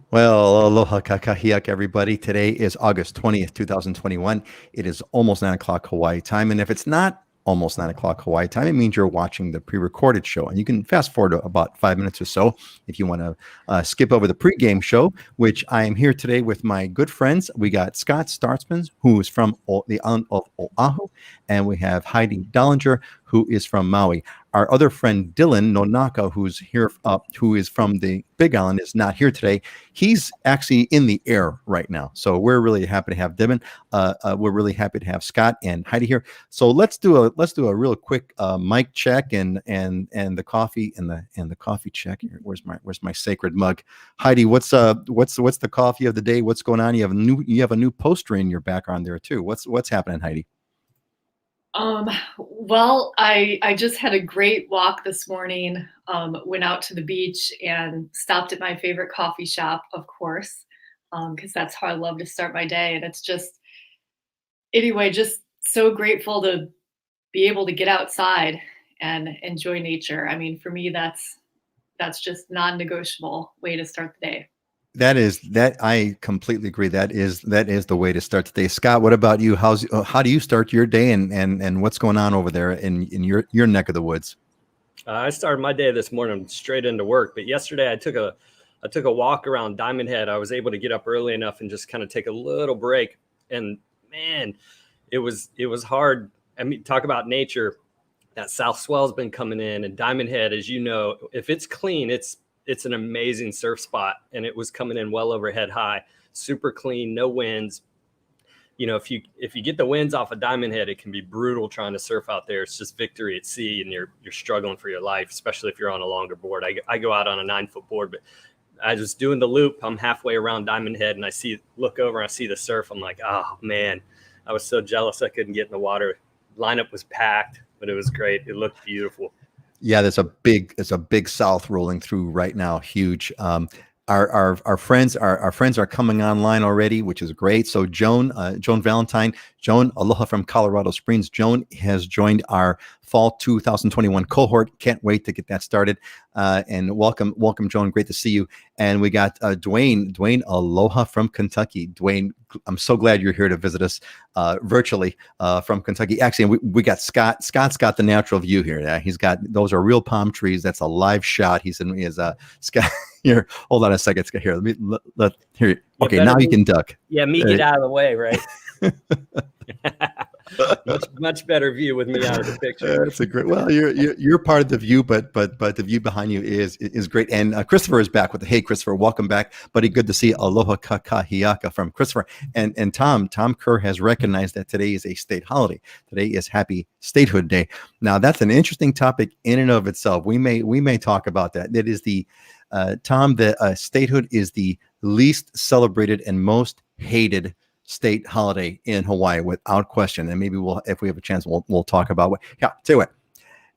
Well, aloha kakahiak, everybody. Today is August 20th, 2021. It is almost 9 o'clock Hawaii time. And if it's not almost 9 o'clock Hawaii time, it means you're watching the pre-recorded show. And you can fast forward to about 5 minutes or so if you want to skip over the pregame show, which I am here today with my good friends. We got Scott Startzman, who is from the island of Oahu, and we have Heidi Dollinger, who is from Maui. Our other friend Dylan Nonaka, who's here, who is from the Big Island, is not here today. He's actually in the air right now, so we're really happy to have Dylan. We're really happy to have Scott and Heidi here. So let's do a real quick mic check and the coffee and the coffee check. Here, where's my sacred mug? Heidi, what's the coffee of the day? What's going on? You have a new poster in your background there too. What's happening, Heidi? Well, I just had a great walk this morning. Went out to the beach and stopped at my favorite coffee shop, of course, because that's how I love to start my day. And it's just, anyway, just so grateful to be able to get outside and enjoy nature. I mean, for me, that's just non-negotiable way to start the day. That I completely agree. That is the way to start the day. Scott, what about you? How do you start your day and what's going on over there in your neck of the woods? I started my day this morning straight into work, but yesterday I took a walk around Diamond Head. I was able to get up early enough and just kind of take a little break. And man, it was hard. I mean, talk about nature. That south swell's been coming in, and Diamond Head, as you know, if it's clean, it's an amazing surf spot, and it was coming in well over head high, super clean, no winds. If you get the winds off of Diamond Head, it can be brutal trying to surf out there. It's just victory at sea, and you're struggling for your life, especially if you're on a longer board. I go out on a 9-foot board, but I was doing the loop. I'm halfway around Diamond Head, and look over and I see the surf. I'm like, oh man, I was so jealous I couldn't get in the water. Lineup was packed, but it was great. It looked beautiful. Yeah, there's a big south rolling through right now, huge. Our friends are coming online already, which is great. So Joan Valentine, Joan, aloha from Colorado Springs. Joan has joined our fall 2021 cohort. Can't wait to get that started. And welcome, Joan. Great to see you. And we got Dwayne, aloha from Kentucky. Dwayne, I'm so glad you're here to visit us virtually from Kentucky. Actually, we got Scott. Scott's got the natural view here. He's got, those are real palm trees. That's a live shot. He is Scott. Here, hold on a second. Here, let here. Okay, now you can duck. Yeah, me get out of the way, right? much better view with me out of the picture. That's a great. Well, you're part of the view, but the view behind you is great. And Christopher is back with the hey, Christopher, welcome back, buddy. Good to see aloha kakahiaka from Christopher. And Tom Kerr has recognized that today is a state holiday. Today is Happy Statehood Day. Now that's an interesting topic in and of itself. We may talk about that. That is the Tom, the statehood is the least celebrated and most hated state holiday in Hawaii, without question. And maybe if we have a chance, we'll talk about what. Yeah, tell you what.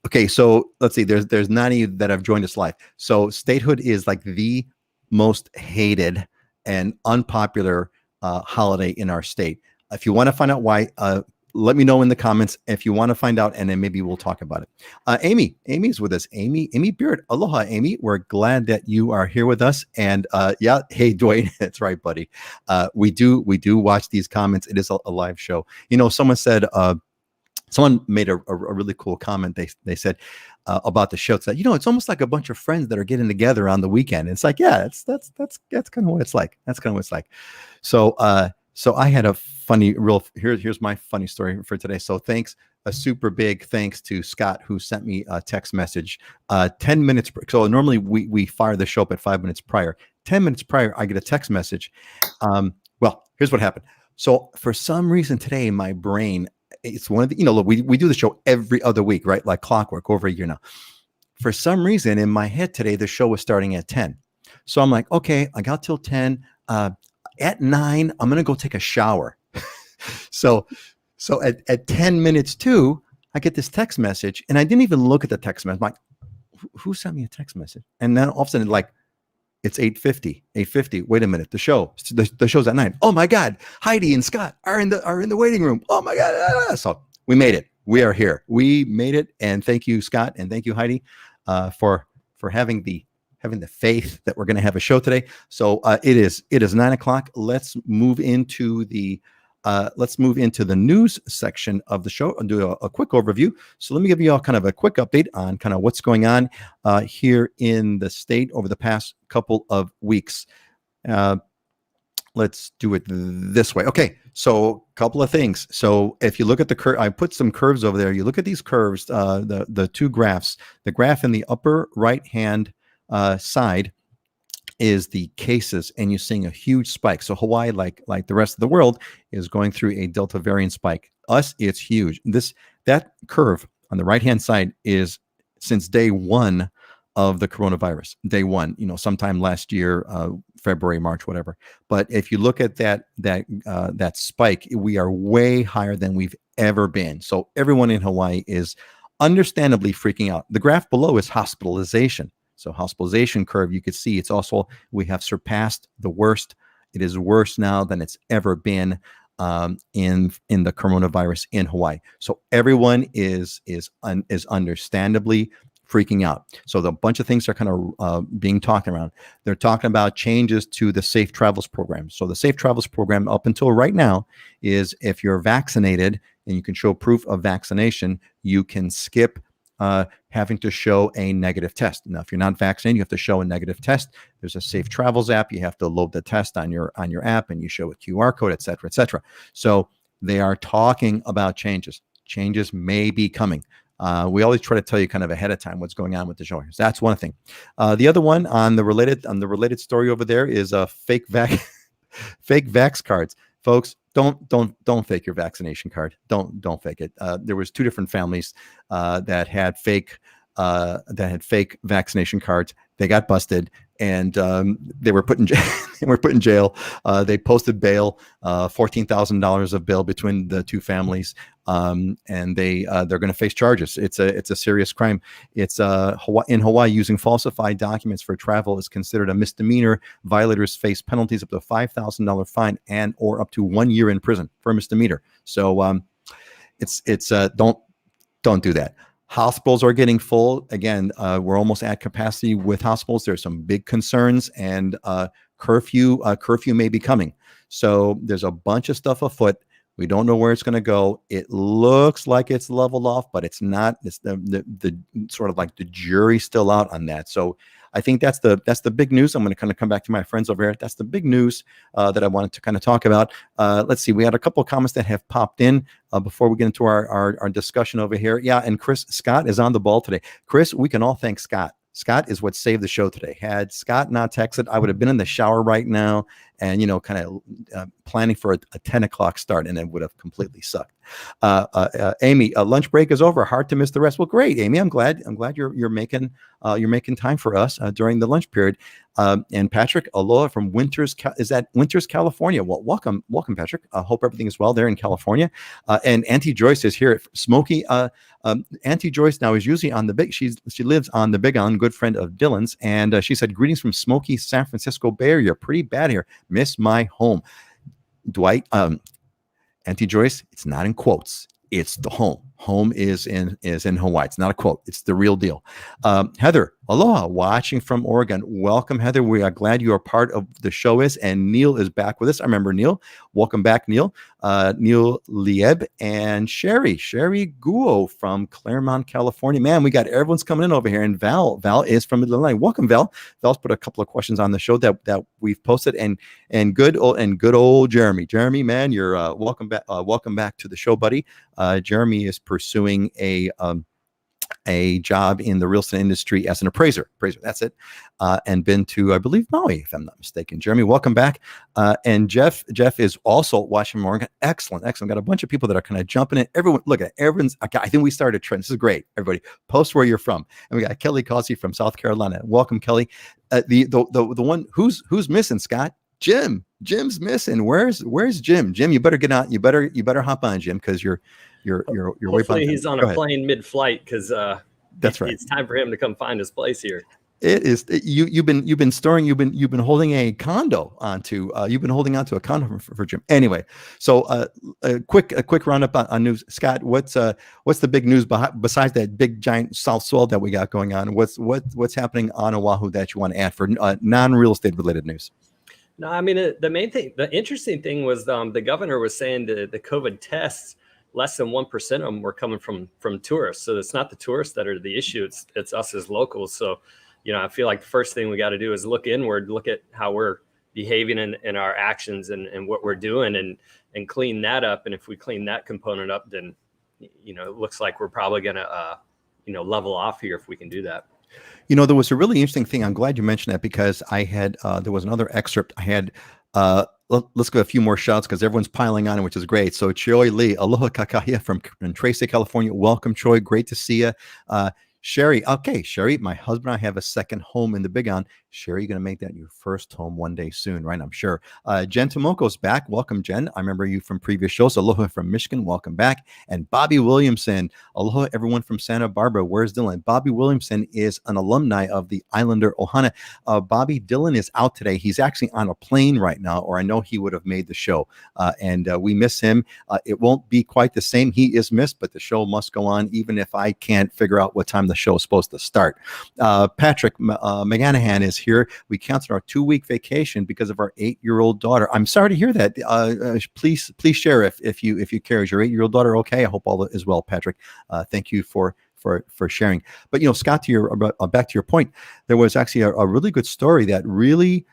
Okay, so let's see. There's 90 that have joined us live. So statehood is like the most hated and unpopular holiday in our state. If you want to find out why, let me know in the comments if you want to find out, and then maybe we'll talk about it. Amy's with us. Amy Beard. Aloha, Amy. We're glad that you are here with us. And yeah, hey, Dwayne, that's right, buddy. We do watch these comments. It is a live show. Someone said, someone made a really cool comment. They said about the show. It's like, it's almost like a bunch of friends that are getting together on the weekend. And it's like, yeah, that's kind of what it's like. That's kind of what it's like. So I had a funny here's my funny story for today. So a super big thanks to Scott, who sent me a text message 10 minutes. So normally we fire the show up at 5 minutes prior. 10 minutes prior, I get a text message. Well, here's what happened. So for some reason today, my brain, it's one of the, look, we do the show every other week, right? Like clockwork, over a year now. For some reason in my head today, the show was starting at 10. So I'm like, okay, I got till 10. At 9, I'm gonna go take a shower. so at 10 minutes to, I get this text message, and I didn't even look at the text message. I'm like, who sent me a text message? And then all of a sudden, like, it's 8:50. Wait a minute, the show's at 9. Oh my God, Heidi and Scott are in the waiting room. Oh my God. So we made it. We are here. We made it, and thank you, Scott, and thank you, Heidi, for having the having the faith that we're going to have a show today. So it is 9 o'clock. Let's move into the news section of the show and do a quick overview. So let me give you all kind of a quick update on kind of what's going on here in the state over the past couple of weeks. Let's do it this way. Okay, so a couple of things. So if you look at the curve, I put some curves over there. You look at these curves, the two graphs. The graph in the upper right-hand side is the cases, and you're seeing a huge spike. So Hawaii, like the rest of the world, is going through a Delta variant spike. Us, it's huge. That curve on the right-hand side is since day one of the coronavirus. Day one, sometime last year, February, March, whatever. But if you look at that spike, we are way higher than we've ever been. So everyone in Hawaii is understandably freaking out. The graph below is hospitalization. So hospitalization curve, you could see it's also, we have surpassed the worst. It is worse now than it's ever been in the coronavirus in Hawaii. So everyone is understandably freaking out. So a bunch of things are kind of being talked around. They're talking about changes to the Safe Travels program. So the Safe Travels program up until right now is if you're vaccinated and you can show proof of vaccination, you can skip having to show a negative test. Now, if you're not vaccinated, you have to show a negative test. There's a Safe Travels app. You have to load the test on your app, and you show a QR code, et cetera, et cetera. So they are talking about changes. Changes may be coming. We always try to tell you kind of ahead of time what's going on with the show. So that's one thing. The other one on the related story over there is fake vax cards. Folks, don't fake your vaccination card. Don't fake it. There was two different families that had fake vaccination cards. They got busted, and they were put in jail. They posted bail, $14,000 of bail between the two families, and they're going to face charges. It's a serious crime. It's in Hawaii, using falsified documents for travel is considered a misdemeanor. Violators face penalties up to $5,000 fine and or up to 1 year in prison for a misdemeanor. So don't do that. Hospitals are getting full. Again, we're almost at capacity with hospitals. There's some big concerns, and curfew may be coming. So there's a bunch of stuff afoot. We don't know where it's going to go. It looks like it's leveled off, but it's not. It's the sort of like the jury's still out on that. So I think that's the big news. I'm going to kind of come back to my friends over here. That's the big news that I wanted to kind of talk about. Let's see. We had a couple of comments that have popped in before we get into our discussion over here. Yeah, and Scott is on the ball today. Chris, we can all thank Scott. Scott is what saved the show today. Had Scott not texted, I would have been in the shower right now and, kind of planning for a 10 o'clock start, and it would have completely sucked. Amy, lunch break is over. Hard to miss the rest. Well, great, Amy. I'm glad you're making time for us during the lunch period. And Patrick, aloha from Winters, California. Well, welcome, Patrick. I hope everything is well there in California. And Auntie Joyce is here at Smoky. Auntie Joyce now is usually on the big. She lives on the Big Island, good friend of Dylan's, and she said, "Greetings from Smoky, San Francisco Bay Area. Pretty bad here. Miss my home." Dwight, Auntie Joyce, it's not in quotes. It's the home. Home is in Hawaii. It's not a quote. It's the real deal. Heather, aloha, watching from Oregon. Welcome, Heather. We are glad you are part of the show. And Neil is back with us. I remember Neil. Welcome back, Neil. Neil Lieb and Sherry Guo from Claremont, California. Man, we got everyone's coming in over here. And Val is from Illinois. Welcome, Val. Val's put a couple of questions on the show that we've posted. And good old Jeremy. Jeremy, man, you're welcome back. Welcome back to the show, buddy. Jeremy is pursuing a job in the real estate industry as an appraiser. That's it. And been to, I believe, Maui, if I'm not mistaken. Jeremy, welcome back. And Jeff is also watching Oregon. Excellent. Got a bunch of people that are kind of jumping in. Everyone's, I think we started a trend. This is great. Everybody, post where you're from. And we got Kelly Causey from South Carolina. Welcome, Kelly. The one who's missing, Scott? Jim's missing. Where's Jim? Jim, you better get on. You better hop on, Jim, because you're way Hopefully he's on a plane mid-flight, because that's right. It's time for him to come find his place here. It is you've been storing you've been holding a condo onto you've been holding onto a condo for Jim. Anyway, so a quick roundup on news. Scott, what's the big news besides that big giant south swell that we got going on? What's happening on Oahu that you want to add for non-real estate related news? No, I mean, the main thing, the interesting thing was the governor was saying the COVID tests, less than 1% of them were coming from tourists. So it's not the tourists that are the issue. It's us as locals. So, I feel like the first thing we got to do is look inward, look at how we're behaving in our actions and what we're doing and clean that up. And if we clean that component up, then, it looks like we're probably going to, level off here if we can do that. There was a really interesting thing. I'm glad you mentioned that because I had there was another excerpt I had. Let's give a few more shouts because everyone's piling on, which is great. So Choi Lee, aloha kakahia from Tracy, California. Welcome, Choi. Great to see you. Sherry, okay, Sherry, my husband and I have a second home in the Big On. Sherry, you're going to make that your first home one day soon, right? I'm sure. Jen Tomoko's back. Welcome, Jen. I remember you from previous shows. Aloha from Michigan. Welcome back. And Bobby Williamson. Aloha, everyone from Santa Barbara. Where's Dylan? Bobby Williamson is an alumni of the Islander Ohana. Bobby, Dylan is out today. He's actually on a plane right now, or I know he would have made the show. And we miss him. It won't be quite the same. He is missed, but the show must go on, even if I can't figure out what time the show is supposed to start. Patrick McGanahan is here. We canceled our 2-week vacation because of our 8-year-old daughter. I'm sorry to hear that. Please share if you care. Is your 8-year-old daughter okay? I hope all is well, Patrick. Thank you for sharing. But Scott, back to your point, there was actually a really good story that really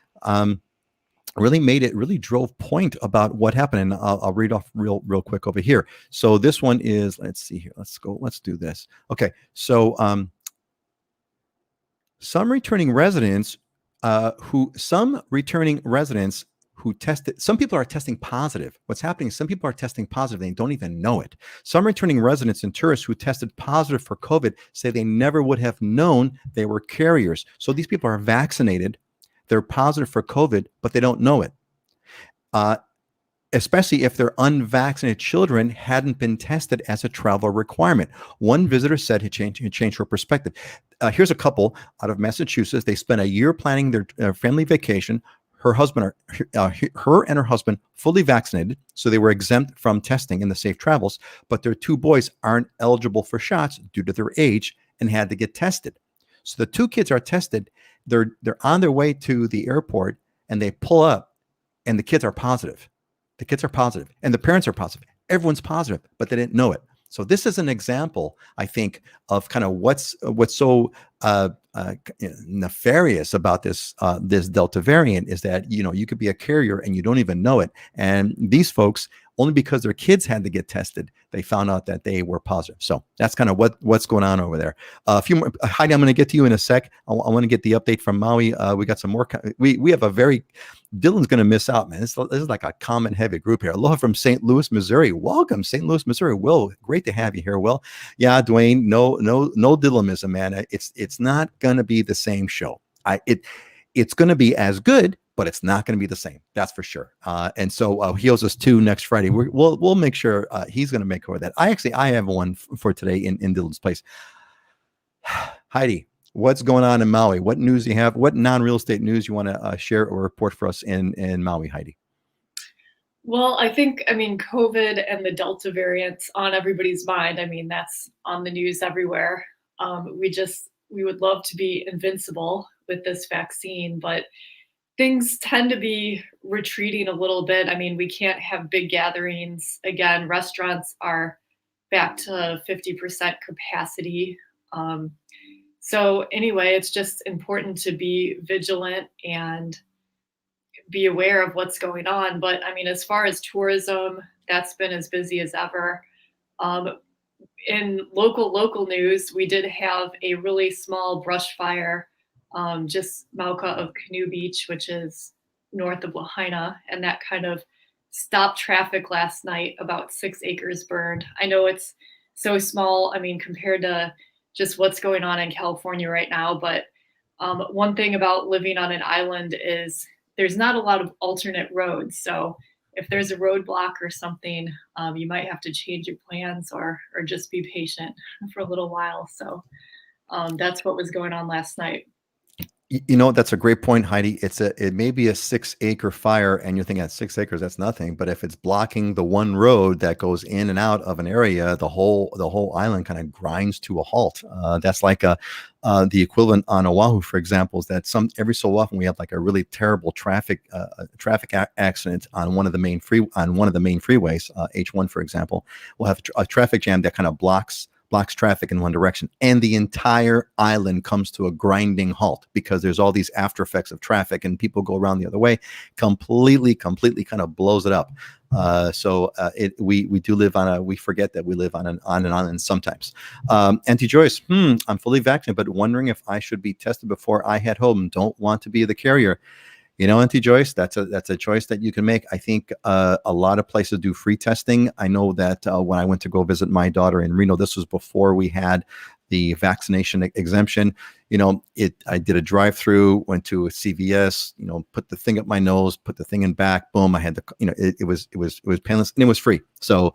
drove point about what happened. And I'll read off real quick over here. So this one is, let's see here. Let's do this. Okay. So some returning residents who tested, some people are testing positive. What's happening is some people are testing positive. They don't even know it. Some returning residents and tourists who tested positive for COVID say they never would have known they were carriers. So these people are vaccinated. They're positive for COVID, but they don't know it. Especially if their unvaccinated children hadn't been tested as a travel requirement. One visitor said he changed her perspective. Here's a couple out of Massachusetts. They spent a year planning their family vacation. Her and her husband fully vaccinated, so they were exempt from testing in the safe travels, but their 2 boys aren't eligible for shots due to their age and had to get tested. So the 2 kids are tested. They're on their way to the airport and they pull up and the kids are positive. The kids are positive and the parents are positive. Everyone's positive, but they didn't know it. So this is an example, I think, of kind of what's so nefarious about this Delta variant is that you could be a carrier and you don't even know it. And these folks, only because their kids had to get tested, they found out that they were positive. So that's kind of what's going on over there. A few more, Heidi, I'm going to get to you in a sec. I want to get the update from Maui. We got some more. We have a very Dylan's going to miss out, man. This is like a common heavy group here. Aloha from St. Louis, Missouri. Welcome, St. Louis, Missouri. Will, great to have you here. Will, yeah, Dwayne. No Dylamism, man. It's not going to be the same show. It's going to be as good, but it's not going to be the same. That's for sure. And so he owes us 2 next Friday. We'll make sure he's going to make over that. I have one for today in Dylan's place. Heidi, what's going on in Maui? What news do you have? What non-real estate news you want to share or report for us in Maui, Heidi? Well, I think, COVID and the Delta variant's on everybody's mind. That's on the news everywhere. We would love to be invincible with this vaccine, but things tend to be retreating a little bit. We can't have big gatherings. Again, restaurants are back to 50% capacity. So anyway, it's just important to be vigilant and be aware of what's going on. But as far as tourism, that's been as busy as ever. In local news, we did have a really small brush fire just Mauka of Canoe Beach, which is north of Lahaina, and that kind of stopped traffic last night. About 6 acres burned. I know it's so small, compared to just what's going on in California right now, but one thing about living on an island is there's not a lot of alternate roads. So if there's a roadblock or something, you might have to change your plans or just be patient for a little while. So that's what was going on last night. That's a great point, Heidi. It may be a 6-acre fire, and you're thinking at 6 acres, that's nothing. But if it's blocking the one road that goes in and out of an area, the whole island kind of grinds to a halt. That's like the equivalent on Oahu, for example, is that every so often we have like a really terrible traffic accident on one of the main freeways, H1, for example. We'll have a traffic jam that kind of blocks traffic in one direction, and the entire island comes to a grinding halt because there's all these after effects of traffic and people go around the other way. Completely kind of blows it up. We do live we forget that we live on an island sometimes. Auntie Joyce, I'm fully vaccinated, but wondering if I should be tested before I head home. Don't want to be the carrier. Auntie Joyce, that's a choice that you can make. I think a lot of places do free testing. I know that when I went to go visit my daughter in Reno, this was before we had the vaccination exemption. I did a drive-through, went to a CVS, put the thing up my nose, put the thing in back, boom, I had it was painless and it was free. So,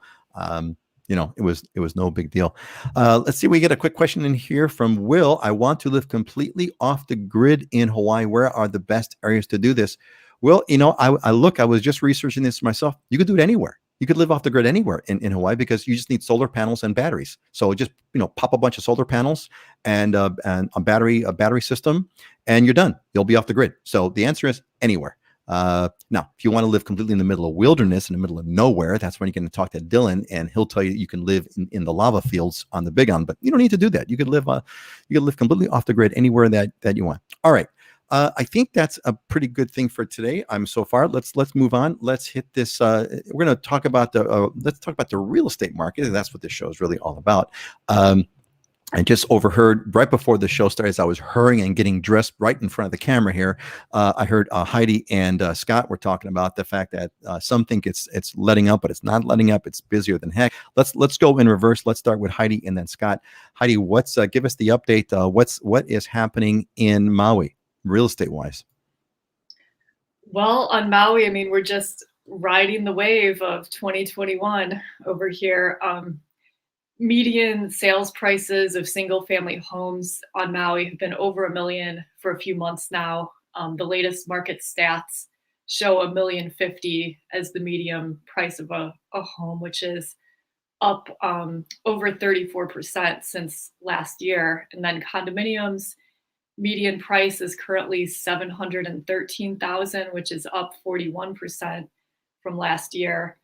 it was no big deal. Let's see. We get a quick question in here from Will. I want to live completely off the grid in Hawaii. Where are the best areas to do this? Well, I was just researching this myself. You could do it anywhere. You could live off the grid anywhere in Hawaii because you just need solar panels and batteries. So just, pop a bunch of solar panels and a battery system, and you're done. You'll be off the grid. So the answer is anywhere. Now, if you want to live completely in the middle of wilderness, in the middle of nowhere, that's when you're going to talk to Dylan, and he'll tell you can live in the lava fields on the Big Island. But you don't need to do that. You could live completely off the grid anywhere that you want. All right. I think that's a pretty good thing for today. So far. Let's move on. Let's hit this. We're going to talk about the real estate market, and that's what this show is really all about. I just overheard right before the show started, as I was hurrying and getting dressed right in front of the camera here. I heard Heidi and Scott were talking about the fact that some think it's letting up, but it's not letting up. It's busier than heck. Let's go in reverse. Let's start with Heidi and then Scott. Heidi, give us the update. What is happening in Maui, real estate wise? Well, on Maui, we're just riding the wave of 2021 over here. Median sales prices of single family homes on Maui have been over $1 million for a few months now. The latest market stats show $1,050,000 as the median price of a home, which is up over 34% since last year. And then condominiums, median price is currently $713,000, which is up 41% from last year.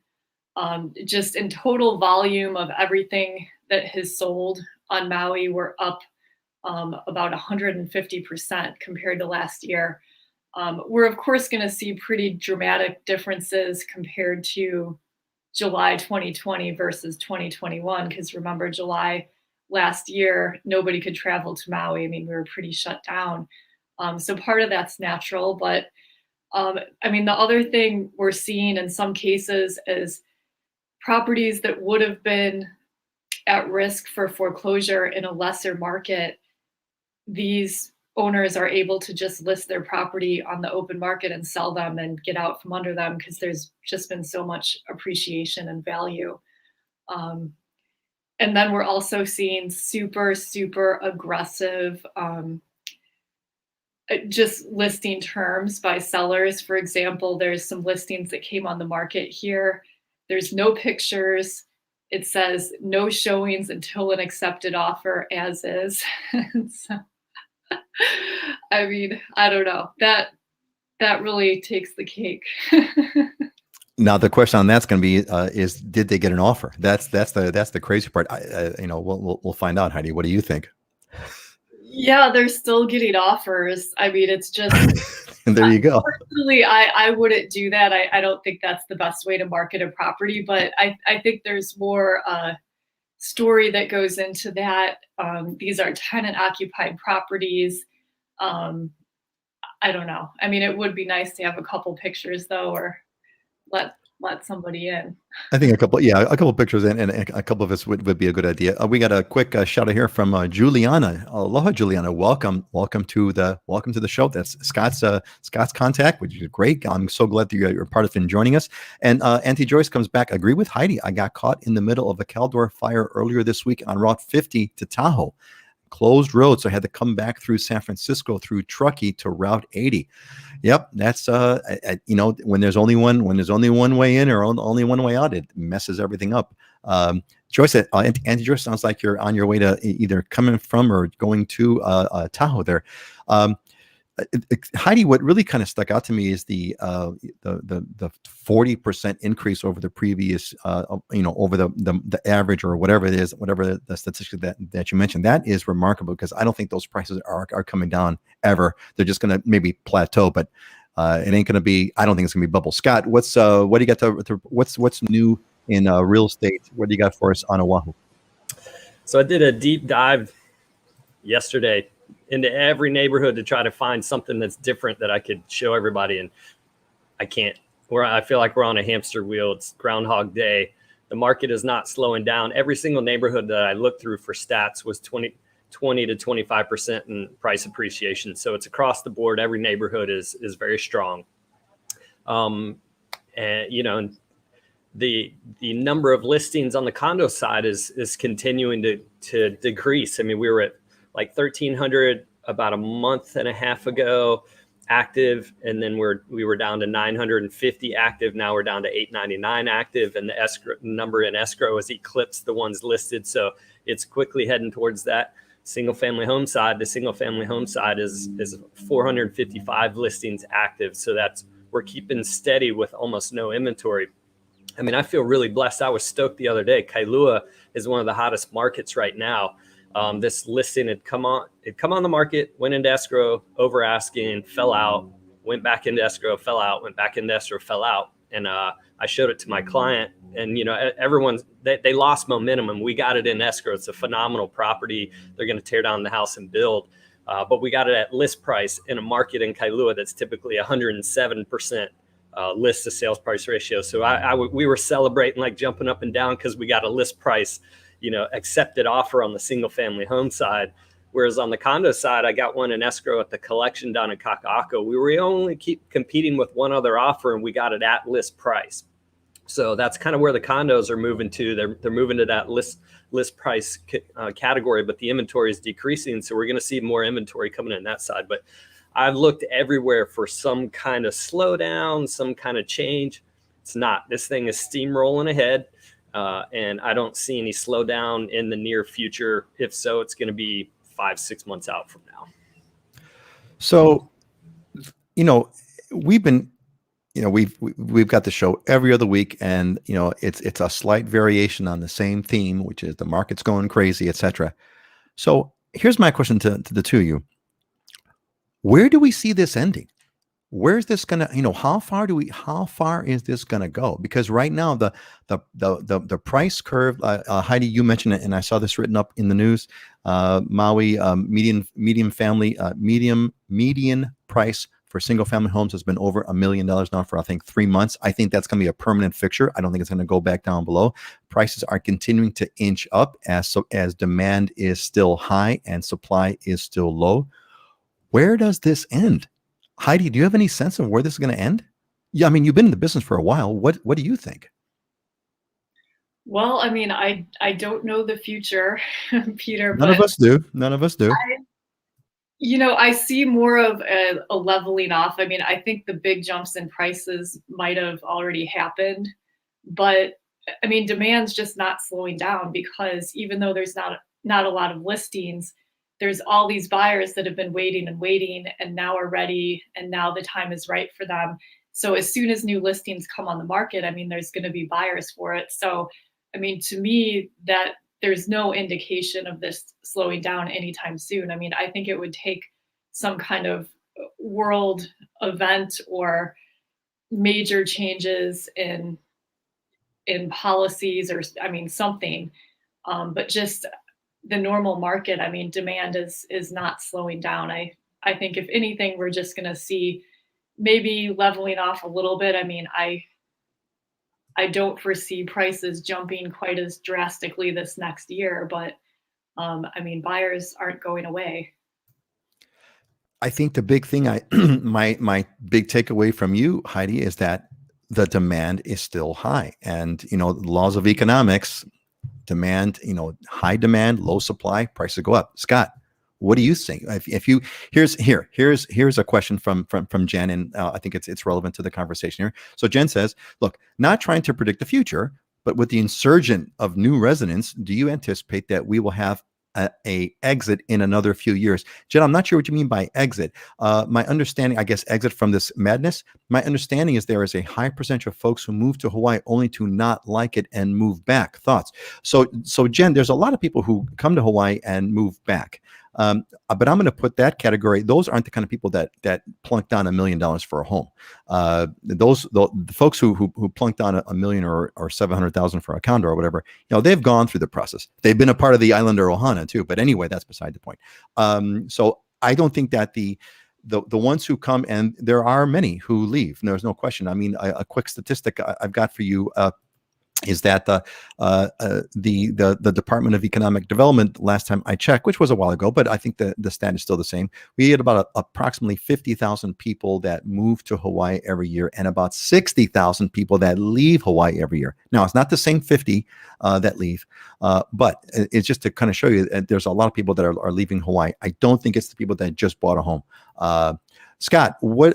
Just in total volume of everything that has sold on Maui, we're up about 150% compared to last year. We're of course going to see pretty dramatic differences compared to July 2020 versus 2021, because remember, July last year, nobody could travel to Maui. We were pretty shut down. So part of that's natural, but the other thing we're seeing in some cases is properties that would have been at risk for foreclosure in a lesser market. These owners are able to just list their property on the open market and sell them and get out from under them because there's just been so much appreciation and value. And then we're also seeing super, super aggressive just listing terms by sellers. For example, there's some listings that came on the market here. There's no pictures. It says no showings until an accepted offer as is. So, I don't know. That really takes the cake. Now the question on that's going to be is did they get an offer? That's the crazy part. We'll find out. Heidi, what do you think? Yeah, they're still getting offers. It's just and there you go. Personally, I wouldn't do that. I don't think that's the best way to market a property, but I think there's more story that goes into that. These are tenant occupied properties. I don't know. It would be nice to have a couple pictures though, or let somebody in. I think a couple pictures and a couple of us would be a good idea. We got a quick shout out here from Juliana. Aloha, Juliana. Welcome to the show. That's Scott's contact, which is great. I'm so glad that you're part of it and joining us. And Auntie Joyce comes back. Agree with Heidi. I got caught in the middle of a Caldor fire earlier this week on Route 50 to Tahoe. closed roads. So I had to come back through San Francisco through Truckee to Route 80. Yep, that's when there's only one way in or only one way out, it messes everything up. Joyce, Auntie Joyce, sounds like you're on your way to either coming from or going to Tahoe there. Heidi, what really kind of stuck out to me is the 40% increase over the previous, over the average or whatever it is, whatever the statistic that you mentioned. That is remarkable, because I don't think those prices are coming down ever. They're just going to maybe plateau, but it ain't going to be. I don't think it's going to be bubble. Scott, what do you got what's new in real estate? What do you got for us on Oahu? So I did a deep dive yesterday into every neighborhood to try to find something that's different that I could show everybody. And I can't. I feel like we're on a hamster wheel. It's Groundhog Day. The market is not slowing down. Every single neighborhood that I looked through for stats was 20 to 25% in price appreciation. So it's across the board. Every neighborhood is very strong. And the number of listings on the condo side is continuing to decrease. I mean, we were at like 1,300 about a month and a half ago active, and then we were down to 950 active. Now we're down to 899 active, and the number in escrow has eclipsed the ones listed. So it's quickly heading towards that single family home side. The single family home side is 455 listings active. So we're keeping steady with almost no inventory. I mean, I feel really blessed. I was stoked the other day. Kailua is one of the hottest markets right now. This listing had come on the market, went into escrow, over asking, fell out, went back into escrow, fell out, went back into escrow, fell out. And I showed it to my client, and they lost momentum, and we got it in escrow. It's a phenomenal property. They're going to tear down the house and build, but we got it at list price in a market in Kailua that's typically 107% list to sales price ratio. So we were celebrating, like jumping up and down, because we got a list price, accepted offer on the single family home side. Whereas on the condo side, I got one in escrow at the collection down in Kaka'ako. We were only competing with one other offer, and we got it at list price. So that's kind of where the condos are moving to. They're moving to that list price category, but the inventory is decreasing. So we're going to see more inventory coming in that side. But I've looked everywhere for some kind of slowdown, some kind of change. It's not. This thing is steamrolling ahead. And I don't see any slowdown in the near future. If so, it's going to be 5-6 months out from now. So, we've been, we've got the show every other week, and it's a slight variation on the same theme, which is the market's going crazy, etc. So here's my question to the two of you: where do we see this ending? Where's this gonna, how far is this gonna go? Because right now the price curve, Heidi, you mentioned it, and I saw this written up in the news. Maui median price for single family homes has been over $1 million now for, I think, 3 months. I think that's gonna be a permanent fixture. I don't think it's gonna go back down below. Prices are continuing to inch up as demand is still high and supply is still low. Where does this end? Heidi, do you have any sense of where this is going to end? Yeah, I mean, you've been in the business for a while. What do you think? Well, I mean, I don't know the future, Peter. None of us do. I see more of a leveling off. I mean, I think the big jumps in prices might have already happened, but I mean, demand's just not slowing down, because even though there's not a lot of listings, there's all these buyers that have been waiting and now are ready, and now the time is right for them. So as soon as new listings come on the market, I mean, there's going to be buyers for it. So, I mean, to me, that there's no indication of this slowing down anytime soon. I mean, I think it would take some kind of world event or major changes in policies, or, I mean, something, but just the normal market, I mean, demand is not slowing down. I think if anything, we're just going to see maybe leveling off a little bit. I mean, I don't foresee prices jumping quite as drastically this next year, but I mean, buyers aren't going away. I think the big thing my big takeaway from you, Heidi, is that the demand is still high, and the laws of economics demand, high demand, low supply, prices go up. Scott, what do you think? If you here's a question from Jen, and I think it's relevant to the conversation here. So Jen says, look, not trying to predict the future, but with the insurgence of new residents, do you anticipate that we will have a exit in another few years? Jen, I'm not sure what you mean by exit. My understanding, I guess, exit from this madness. My understanding is there is a high percentage of folks who move to Hawaii only to not like it and move back. Thoughts? So Jen, there's a lot of people who come to Hawaii and move back. But I'm going to put that category. Those aren't the kind of people that plunk down $1 million for a home. The folks who plunk down $1 million or 700,000 for a condo or whatever, they've gone through the process. They've been a part of the island or Ohana too. But anyway, that's beside the point. So I don't think that the ones who come, and there are many who leave. There's no question. I mean, a quick statistic I've got for you. Is that the Department of Economic Development, last time I checked, which was a while ago, but I think the stat is still the same. We had about approximately 50,000 people that move to Hawaii every year, and about 60,000 people that leave Hawaii every year. Now, it's not the same 50 that leave, but it's just to kind of show you that there's a lot of people that are leaving Hawaii. I don't think it's the people that just bought a home. Scott, where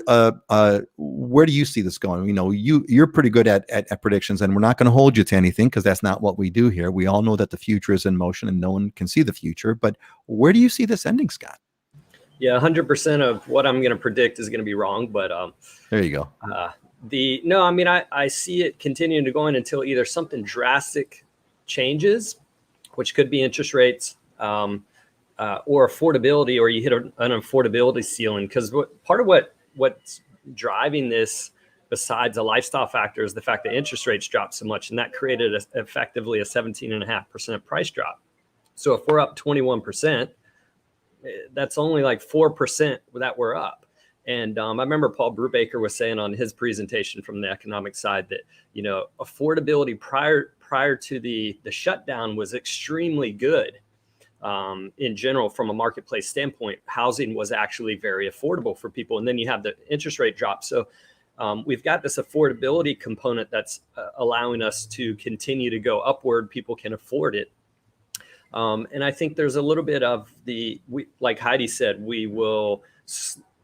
do you see this going? You're pretty good at predictions, and we're not going to hold you to anything because that's not what we do here. We all know that the future is in motion and no one can see the future. But where do you see this ending, Scott? Yeah, 100% of what I'm going to predict is going to be wrong. But there you go. I see it continuing to go on until either something drastic changes, which could be interest rates. Or affordability, or you hit an affordability ceiling. Because part of what's driving this, besides a lifestyle factor, is the fact that interest rates dropped so much, and that created effectively a 17.5% price drop. So if we're up 21%, that's only like 4% that we're up. And I remember Paul Brubaker was saying on his presentation from the economic side that affordability prior to the shutdown was extremely good. In general, from a marketplace standpoint, housing was actually very affordable for people. And then you have the interest rate drop. So we've got this affordability component that's allowing us to continue to go upward. People can afford it. And I think there's a little bit of like Heidi said,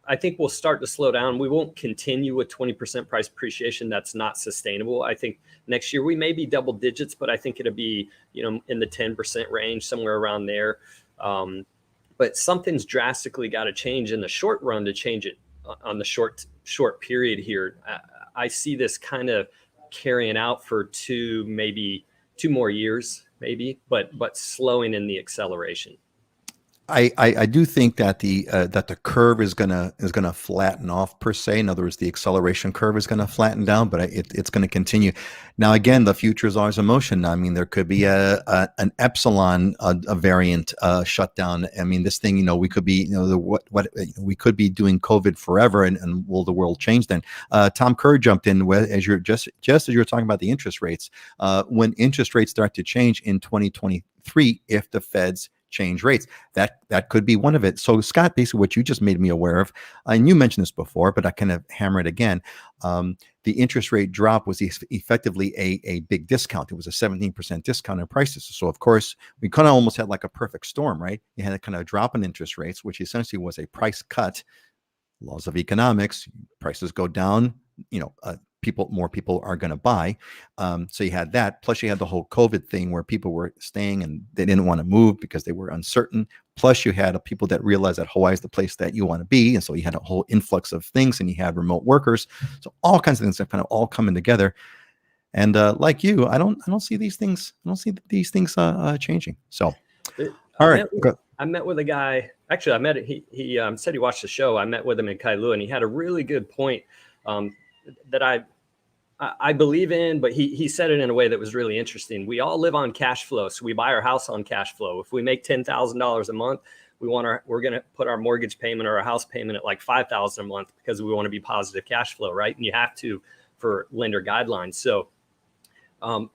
I think we'll start to slow down. We won't continue with 20% price appreciation. That's not sustainable. I think next year we may be double digits, but I think it'll be, in the 10% range, somewhere around there. But something's drastically got to change in the short run to change it on the short period here. I see this kind of carrying out for maybe two more years, but slowing in the acceleration. I do think that the curve is gonna flatten off per se. In other words, the acceleration curve is gonna flatten down, but it's gonna continue. Now, again, the future is always in motion. I mean, there could be an epsilon a variant shutdown. I mean, this thing, we could be, we could be doing COVID forever, and will the world change then? Tom Kerr jumped in as you're just as you were talking about the interest rates. When interest rates start to change in 2023, if the Feds change rates, that could be one of it. So Scott, basically what you just made me aware of, and you mentioned this before, but I kind of hammer it again. The interest rate drop was effectively a big discount. It was a 17% discount in prices. So of course we kind of almost had like a perfect storm, right? You had a kind of drop in interest rates, which essentially was a price cut. Laws of economics, prices go down, more people are going to buy. So you had that. Plus you had the whole COVID thing where people were staying and they didn't want to move because they were uncertain. Plus you had people that realized that Hawaii is the place that you want to be. And so you had a whole influx of things, and you had remote workers. So all kinds of things that kind of all coming together. And like you, I don't see these things. I don't see these things changing. So, all right. I met with a guy. Actually, he said he watched the show. I met with him in Kailua, and he had a really good point that I believe in, but he said it in a way that was really interesting. We all live on cash flow. So we buy our house on cash flow. If we make $10,000 a month, we're going to put our mortgage payment or our house payment at like $5,000 a month because we want to be positive cash flow, right? And you have to for lender guidelines. So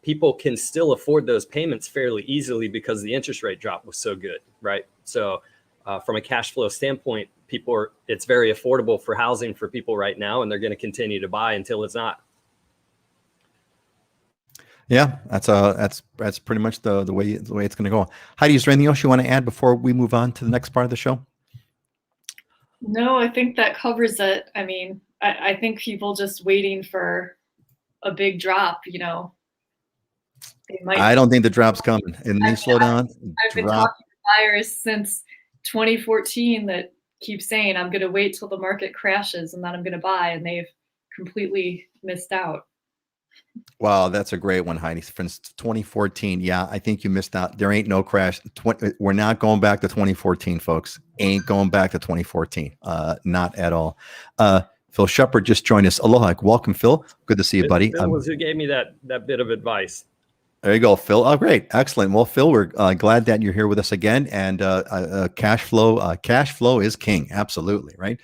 people can still afford those payments fairly easily because the interest rate drop was so good, right? So from a cash flow standpoint, it's very affordable for housing for people right now, and they're going to continue to buy until it's not. Yeah, that's pretty much the way it's going to go. Heidi, is there anything else you want to add before we move on to the next part of the show? No, I think that covers it. I mean, I think people just waiting for a big drop, they might. I don't think the drop's coming. It may slow down. I've been Drop. talking to buyers since 2014 that keep saying I'm going to wait till the market crashes and then I'm going to buy, and they've completely missed out. Wow, that's a great one, Heidi. Since 2014, yeah, I think you missed out. There ain't no crash. We're not going back to 2014, folks. Ain't going back to 2014. Not at all. Phil Shepard just joined us. Aloha, welcome, Phil. Good to see you, buddy. Phil was who gave me that bit of advice. There you go, Phil. Oh, great, excellent. Well, Phil, we're glad that you're here with us again. And cash flow is king. Absolutely, right?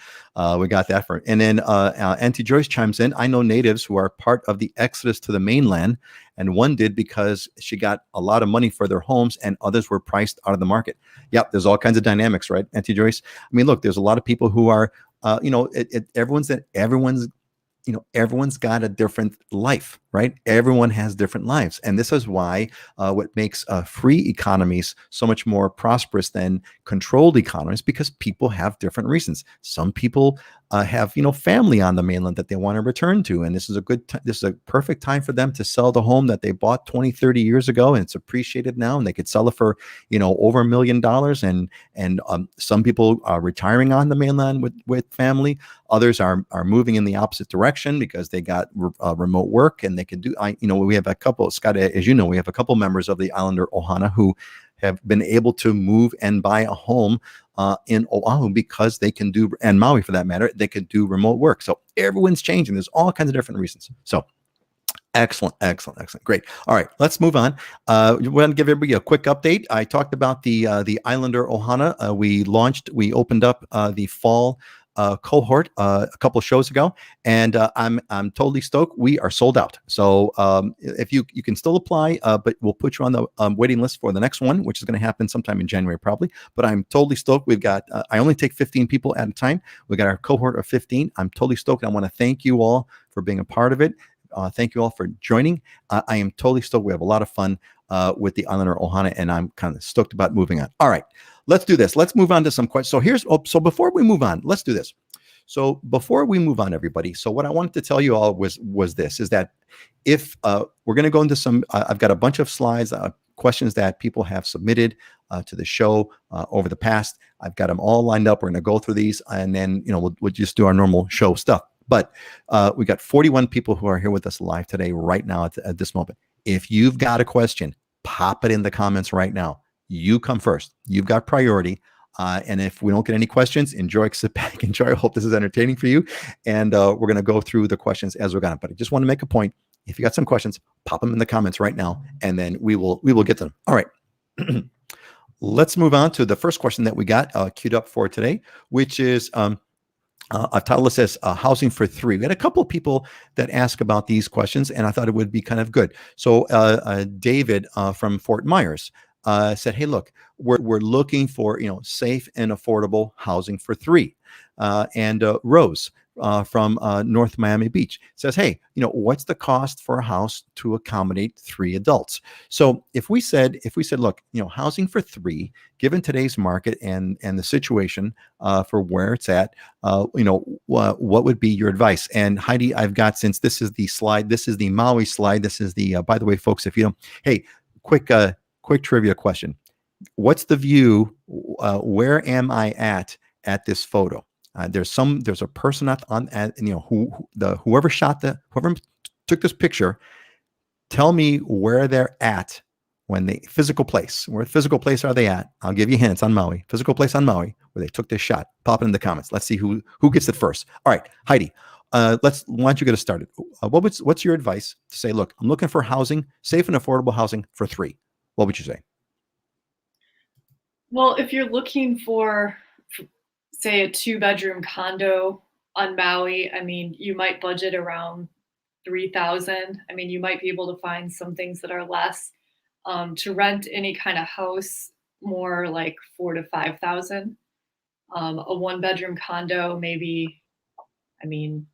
We got that for. And then Auntie Joyce chimes in. I know natives who are part of the exodus to the mainland, and one did because she got a lot of money for their homes, and others were priced out of the market. Yep, there's all kinds of dynamics, right, Auntie Joyce? I mean, look, there's a lot of people who are, everyone's got a different life, right? Everyone has different lives. And this is why what makes free economies so much more prosperous than controlled economies, because people have different reasons. Some people have, family on the mainland that they want to return to. And this is this is a perfect time for them to sell the home that they bought 20, 30 years ago. And it's appreciated now. And they could sell it for, over $1 million. And some people are retiring on the mainland with family. Others are moving in the opposite direction because they got remote work, and they can do. We have a couple, Scott, as you know, we have a couple members of the Islander Ohana who have been able to move and buy a home in Oahu because they can do, and Maui for that matter, they could do remote work. So everyone's changing. There's all kinds of different reasons. So excellent. Great. All right, let's move on. We want to give everybody a quick update. I talked about the Islander Ohana. We opened up the fall cohort a couple of shows ago, and I'm totally stoked. We are sold out. So if you can still apply, but we'll put you on the waiting list for the next one, which is going to happen sometime in January probably. But I'm totally stoked. We've got I only take 15 people at a time. We got our cohort of 15. I'm totally stoked. I want to thank you all for being a part of it. Thank you all for joining. I am totally stoked. We have a lot of fun with the Islander Ohana, and I'm kind of stoked about moving on. All right, let's do this. Let's move on to some questions. So before we move on, let's do this. So before we move on, everybody, so what I wanted to tell you all was this, is that if we're going to go into some, I've got a bunch of slides, questions that people have submitted to the show over the past. I've got them all lined up. We're going to go through these, and then, we'll just do our normal show stuff. But we got 41 people who are here with us live today, right now at this moment. If you've got a question, pop it in the comments right now. You come first. You've got priority. And if we don't get any questions, sit back, enjoy. I hope this is entertaining for you. And we're going to go through the questions as we're going. But I just want to make a point. If you got some questions, pop them in the comments right now, and then we will get to them. All right. Let's move on to the first question that we got queued up for today, which is I've titled this as housing for three. We had a couple of people that ask about these questions, and I thought it would be kind of good. So David from Fort Myers said, "Hey, look, we're looking for safe and affordable housing for three." And Rose from North Miami Beach says, "Hey, what's the cost for a house to accommodate three adults?" So if we said, look, housing for three, given today's market and the situation for where it's at, what would be your advice? And Heidi, I've got, since this is the slide, this is the Maui slide. This is the, by the way, folks, if you don't, hey, quick trivia question. What's the view? Where am I at this photo? There's a person whoever took this picture. Tell me where they're at when they physical place. Where physical place are they at? I'll give you hints on Maui. Physical place on Maui where they took this shot. Pop it in the comments. Let's see who gets it first. All right, Heidi. Why don't you get us started? What's your advice to say? Look, I'm looking for housing, safe and affordable housing for three. What would you say? Well, if you're looking for, say, a 2-bedroom condo on Maui, I mean, you might budget around 3,000. I mean, you might be able to find some things that are less. To rent any kind of house, more like 4,000 to 5,000. A 1-bedroom condo, maybe, I mean,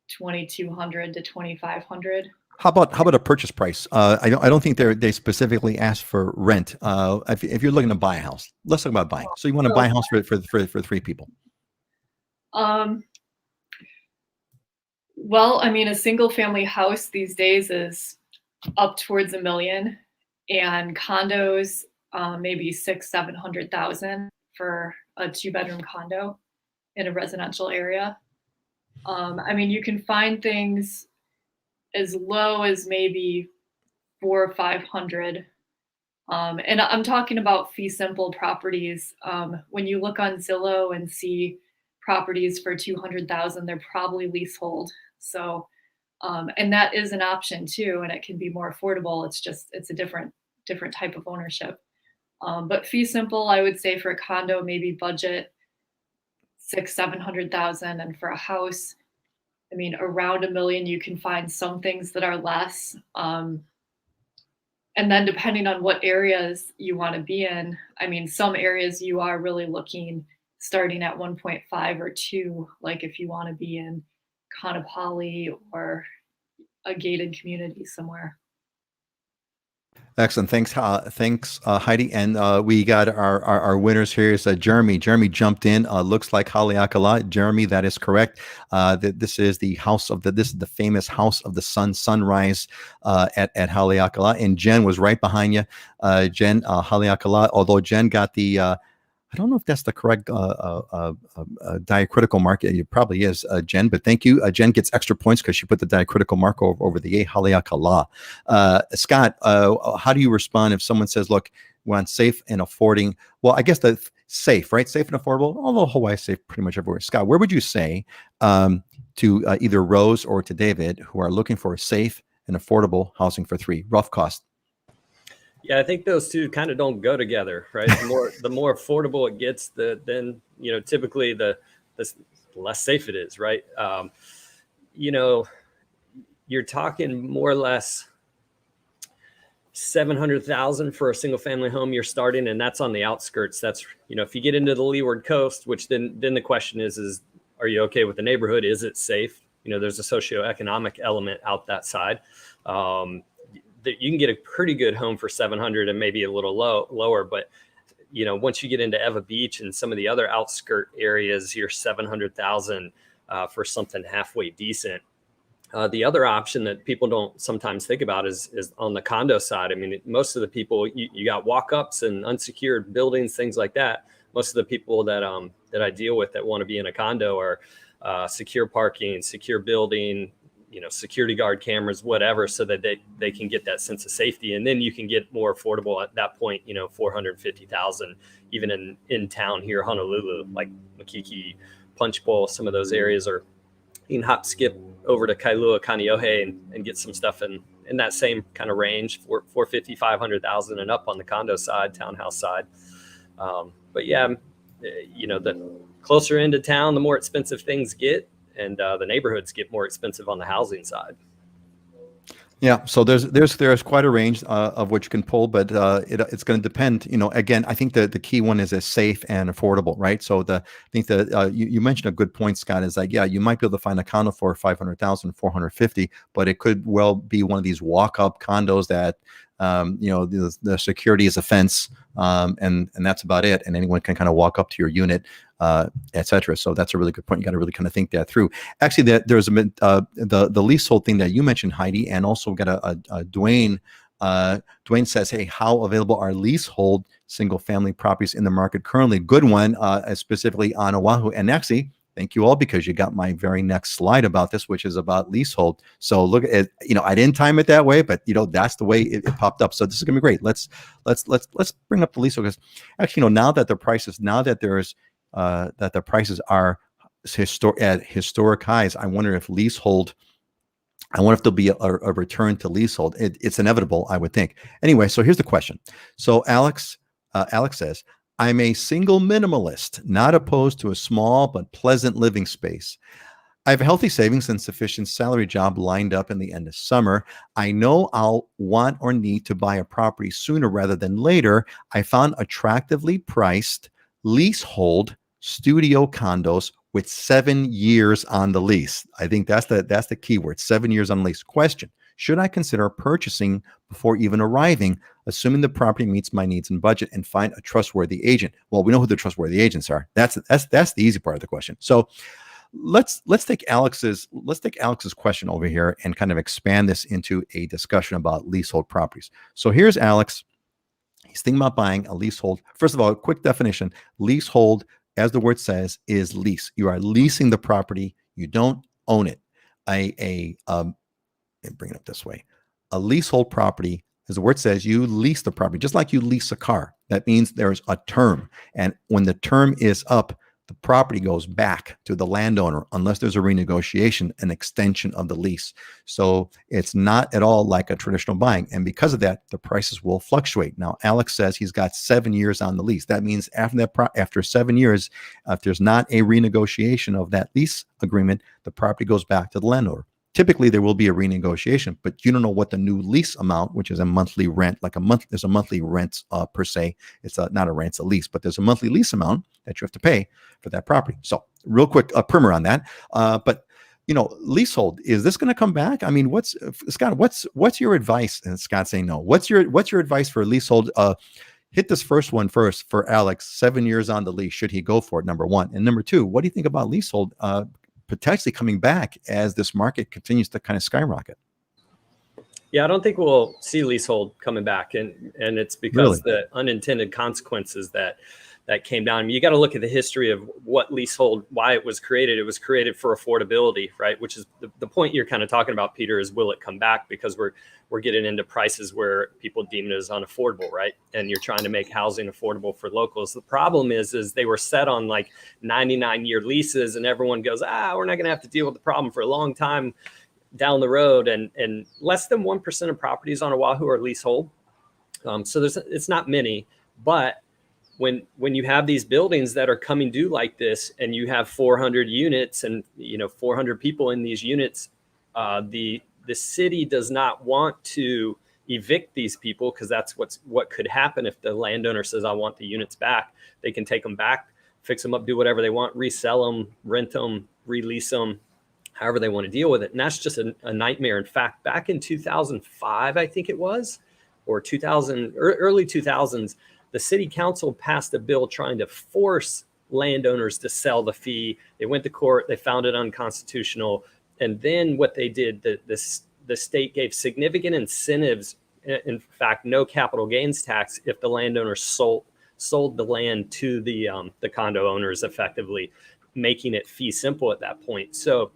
2,200 to 2,500. How about a purchase price? I don't think they specifically ask for rent. If you're looking to buy a house, let's talk about buying. So you want to buy a house for three people. Um, well, I mean, a single family house these days is up towards $1 million, and condos maybe 600,000-700,000 for a 2-bedroom condo in a residential area. I mean, you can find things as low as maybe 400 or 500. And I'm talking about fee simple properties. When you look on Zillow and see properties for 200,000, they're probably leasehold. So, and that is an option too, and it can be more affordable. It's a different type of ownership. But fee simple, I would say for a condo, maybe budget 600,000-700,000, and for a house, I mean, around $1 million. You can find some things that are less. And then depending on what areas you want to be in, I mean, some areas you are really looking starting at 1.5 or 2, like if you want to be in Kaanapali or a gated community somewhere. Excellent. Thanks, Heidi. And we got our winners here is Jeremy. Jeremy jumped in. Looks like Haleakala. Jeremy, that is correct. This is the this is the famous House of the Sunrise at Haleakala. And Jen was right behind you. Jen, Haleakala. Although Jen got the I don't know if that's the correct diacritical mark. It probably is, Jen, but thank you. Jen gets extra points because she put the diacritical mark over the A, Haleakala. Scott, how do you respond if someone says, look, we want safe and affording? Well, I guess the safe, right? Safe and affordable, although Hawaii is safe pretty much everywhere. Scott, where would you say to either Rose or to David, who are looking for safe and affordable housing for three, rough cost? Yeah, I think those two kind of don't go together, right? The more affordable it gets, then typically the less safe it is, right? You're talking more or less 700,000 for a single family home you're starting, and that's on the outskirts. That's if you get into the Leeward Coast, which then the question is are you okay with the neighborhood? Is it safe? There's a socioeconomic element out that side. That you can get a pretty good home for 700 and maybe a little lower, but once you get into Eva Beach and some of the other outskirt areas, you're 700,000 for something halfway decent. The other option that people don't sometimes think about is on the condo side. I mean, most of the people you got walk-ups and unsecured buildings, things like that. Most of the people that I deal with that want to be in a condo are secure parking, secure building, security guard cameras, whatever, so that they can get that sense of safety. And then you can get more affordable at that point, 450,000, even in town here, Honolulu, like Waikiki, Punch Bowl, some of those areas are, you can hop, skip over to Kailua, Kaneohe and get some stuff in that same kind of range, 450, 500,000 and up on the condo side, townhouse side. But yeah, the closer into town, the more expensive things get. And the neighborhoods get more expensive on the housing side. Yeah, so there's quite a range of what you can pull, but it's going to depend. Again, I think the key one is safe and affordable, right? So I think that you mentioned a good point, Scott. Is like, yeah, you might be able to find a condo for 500,000, 450, but it could well be one of these walk-up condos that the security is a fence, and that's about it, and anyone can kind of walk up to your unit, etc. So that's a really good point. You got to really kind of think that through. Actually, there's the leasehold thing that you mentioned, Heidi, and also got a Dwayne. Dwayne says, hey, how available are leasehold single family properties in the market currently? Good one, specifically on Oahu. And actually, thank you all, because you got my very next slide about this, which is about leasehold. So look at it, I didn't time it that way, but that's the way it popped up. So this is gonna be great. Let's bring up the leasehold, because actually, now that the prices, that the prices are at historic highs, I wonder if there'll be a return to leasehold. It's inevitable, I would think. Anyway, so here's the question. So Alex says, I'm a single minimalist, not opposed to a small but pleasant living space. I have a healthy savings and sufficient salary job lined up in the end of summer. I know I'll want or need to buy a property sooner rather than later. I found attractively priced leasehold studio condos with 7 years on the lease. I think that's the key word, 7 years on lease. Question, Should I consider purchasing before even arriving, assuming the property meets my needs and budget, and find a trustworthy agent? Well, we know who the trustworthy agents are. That's the easy part of the question. So let's take Alex's question over here and kind of expand this into a discussion about leasehold properties. So here's Alex. He's thinking about buying a leasehold. First of all, a quick definition: leasehold, as the word says, is lease. You are leasing the property. You don't own it. Bring it up this way. A leasehold property, as the word says, you lease the property, just like you lease a car. That means there's a term. And when the term is up, the property goes back to the landowner unless there's a renegotiation, an extension of the lease. So it's not at all like a traditional buying. And because of that, the prices will fluctuate. Now, Alex says he's got 7 years on the lease. That means after 7 years, if there's not a renegotiation of that lease agreement, the property goes back to the landowner. Typically, there will be a renegotiation, but you don't know what the new lease amount, which is a monthly rent, there's a monthly rent per se. It's not a rent, it's a lease, but there's a monthly lease amount that you have to pay for that property. So real quick, a primer on that. But leasehold, is this going to come back? I mean, Scott, what's your advice? And Scott's saying no. What's your advice for leasehold? Hit this first one first for Alex. 7 years on the lease. Should he go for it? Number one. And number two, what do you think about leasehold potentially coming back as this market continues to kind of skyrocket? Yeah, I don't think we'll see leasehold coming back, and it's because the unintended consequences that came down. I mean, you got to look at the history of what leasehold, why it was created. It was created for affordability, right? Which is the point you're kind of talking about, Peter, is will it come back? Because we're getting into prices where people deem it as unaffordable, right? And you're trying to make housing affordable for locals. The problem is they were set on like 99-year leases, and everyone goes, we're not going to have to deal with the problem for a long time down the road. And less than 1% of properties on Oahu are leasehold. So it's not many, but when you have these buildings that are coming due like this, and you have 400 units and 400 people in these units, the city does not want to evict these people, because that's what could happen if the landowner says, I want the units back. They can take them back, fix them up, do whatever they want, resell them, rent them, release them, however they want to deal with it. And that's just a nightmare. In fact, back in 2005, I think it was, or early 2000s, the city council passed a bill trying to force landowners to sell the fee. They went to court, they found it unconstitutional. And then what they did, the state gave significant incentives, in fact, no capital gains tax, if the landowner sold the land to the condo owners, effectively making it fee simple at that point. So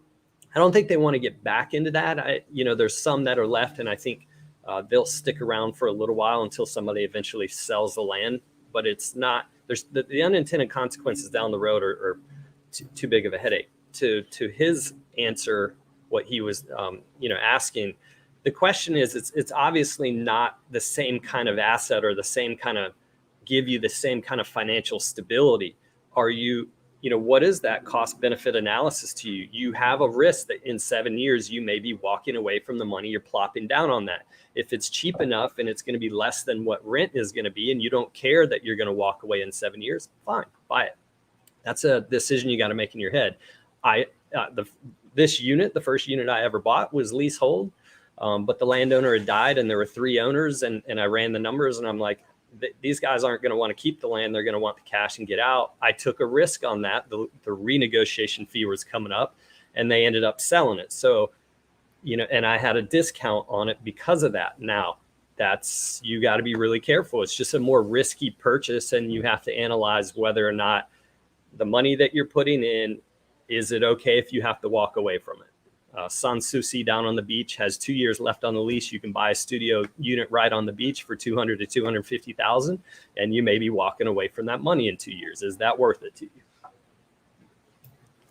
I don't think they want to get back into that. There's some that are left, and I think they'll stick around for a little while until somebody eventually sells the land. But it's not, there's the unintended consequences down the road are too big of a headache. To his answer, what he was asking, the question is, it's obviously not the same kind of asset or the same kind of give you the same kind of financial stability. Are you, what is that cost benefit analysis to you? You have a risk that in 7 years, you may be walking away from the money you're plopping down on that. If it's cheap enough and it's going to be less than what rent is going to be, and you don't care that you're going to walk away in 7 years, fine, buy it. That's a decision you got to make in your head. This unit, the first unit I ever bought, was leasehold, but the landowner had died and there were 3 owners, and I ran the numbers, and I'm like, these guys aren't going to want to keep the land. They're going to want the cash and get out. I took a risk on that. The renegotiation fee was coming up, and they ended up selling it. So, and I had a discount on it because of that. Now, you got to be really careful. It's just a more risky purchase, and you have to analyze whether or not the money that you're putting in, is it okay if you have to walk away from it? Sanssouci down on the beach has 2 years left on the lease. You can buy a studio unit right on the beach for $200,000 to $250,000, and you may be walking away from that money in 2 years. Is that worth it to you?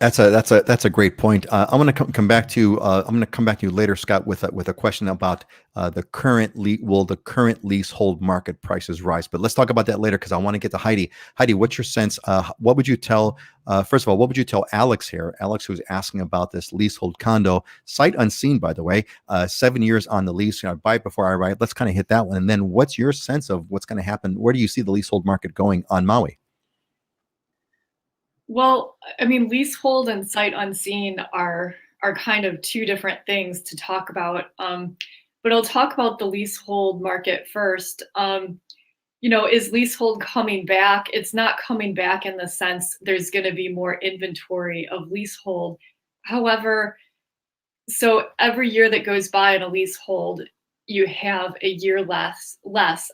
That's a great point. I'm going to come back to you later, Scott, with a question about the current leasehold market prices rise. But let's talk about that later, because I want to get to Heidi. Heidi, what's your sense? What would you tell? First of all, what would you tell Alex here? Alex, who's asking about this leasehold condo, sight unseen, by the way, 7 years on the lease. Buy it before I write. Let's kind of hit that one. And then, what's your sense of what's going to happen? Where do you see the leasehold market going on Maui? Well, I mean, leasehold and sight unseen are kind of two different things to talk about. But I'll talk about the leasehold market first. Is leasehold coming back? It's not coming back in the sense there's going to be more inventory of leasehold. However, so every year that goes by in a leasehold, you have a year less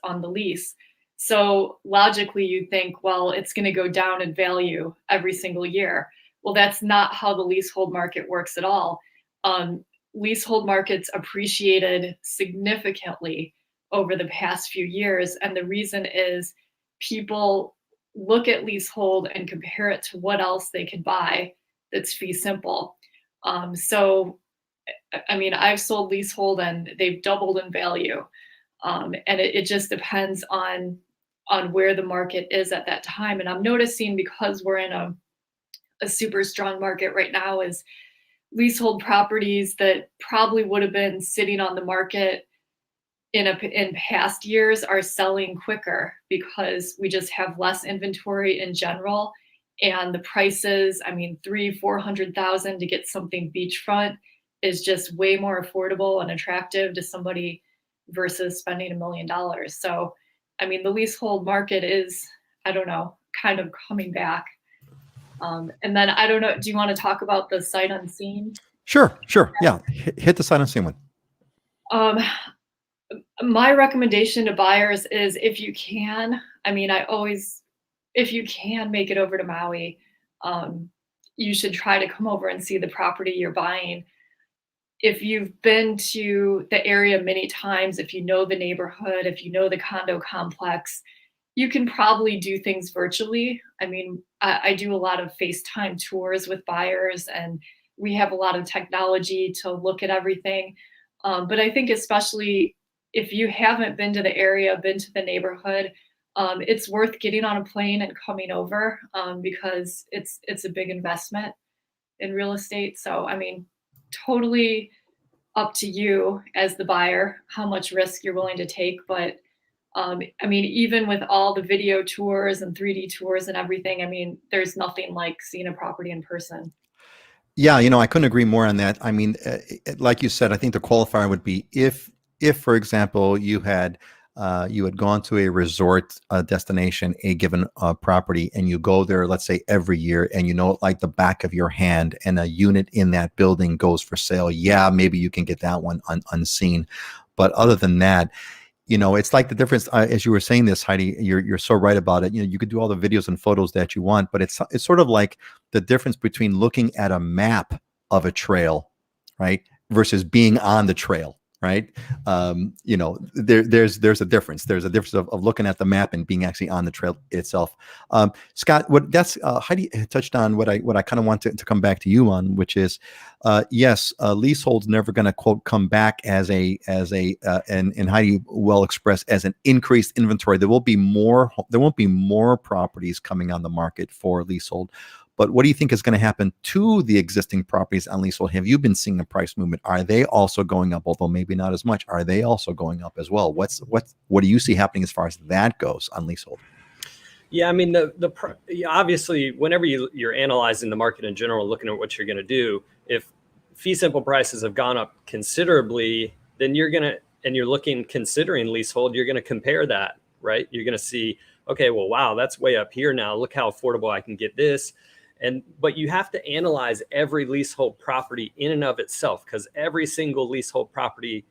on the lease. So logically, you think, well, it's going to go down in value every single year. Well, that's not how the leasehold market works at all. Um, Leasehold markets appreciated significantly over the past few years, and the reason is people look at leasehold and compare it to what else they could buy that's fee simple. So I mean, I've sold leasehold and they've doubled in value. And it just depends on where the market is at that time. And I'm noticing, because we're in a super strong market right now, is leasehold properties that probably would have been sitting on the market in past years are selling quicker because we just have less inventory in general. And the prices, I mean, 300,000-400,000 to get something beachfront is just way more affordable and attractive to somebody versus spending $1 million. So, I mean, the leasehold market is, I don't know, kind of coming back. And then I don't know, do you want to talk about the sight unseen? Sure. Yeah. Hit the sight unseen one. My recommendation to buyers is, if you can, I mean, if you can make it over to Maui, you should try to come over and see the property you're buying. If you've been to the area many times, if you know the neighborhood, if you know the condo complex, you can probably do things virtually. I mean, I do a lot of FaceTime tours with buyers, and we have a lot of technology to look at everything. But I think especially if you haven't been to the area, been to the neighborhood, it's worth getting on a plane and coming over, because it's a big investment in real estate. So, I mean, totally up to you as the buyer, how much risk you're willing to take. But I mean, even with all the video tours and 3D tours and everything, I mean, there's nothing like seeing a property in person. Yeah, I couldn't agree more on that. I mean, like you said, I think the qualifier would be if, for example, you had gone to a resort destination, a given property, and you go there, let's say every year, and you know it like the back of your hand, and a unit in that building goes for sale. Yeah, maybe you can get that one unseen, but other than that, it's like the difference, as you were saying this, Heidi, you're so right about it. You could do all the videos and photos that you want, but it's sort of like the difference between looking at a map of a trail, right, versus being on the trail, right? There's a difference. There's a difference of looking at the map and being actually on the trail itself. Scott, Heidi touched on what I kind of want to come back to you on, which is, yes, leasehold's never going to quote come back as and Heidi well expressed, as an increased inventory. There won't be more properties coming on the market for leasehold. But what do you think is going to happen to the existing properties on leasehold? Have you been seeing a price movement? Are they also going up, although maybe not as much? Are they also going up as well? What do you see happening as far as that goes on leasehold? Yeah, I mean, obviously, whenever you're analyzing the market in general, looking at what you're going to do, if fee simple prices have gone up considerably, then you're considering leasehold, you're going to compare that, right? You're going to see, okay, well, wow, that's way up here now. Look how affordable I can get this. But you have to analyze every leasehold property in and of itself, because every single leasehold property,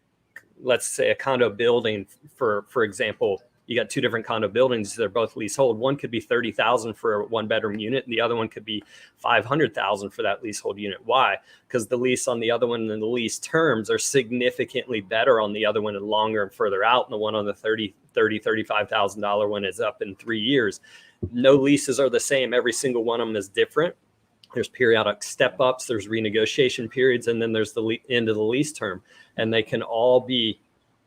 let's say a condo building, for example, you got two different condo buildings. They're both leasehold. One could be $30,000 for a one bedroom unit, and the other one could be $500,000 for that leasehold unit. Why? Because the lease on the other one and the lease terms are significantly better on the other one and longer and further out. And the one on the $35,000 one is up in 3 years. No leases are the same. Every single one of them is different. There's periodic step ups, there's renegotiation periods, and then there's the end of the lease term. And they can all be,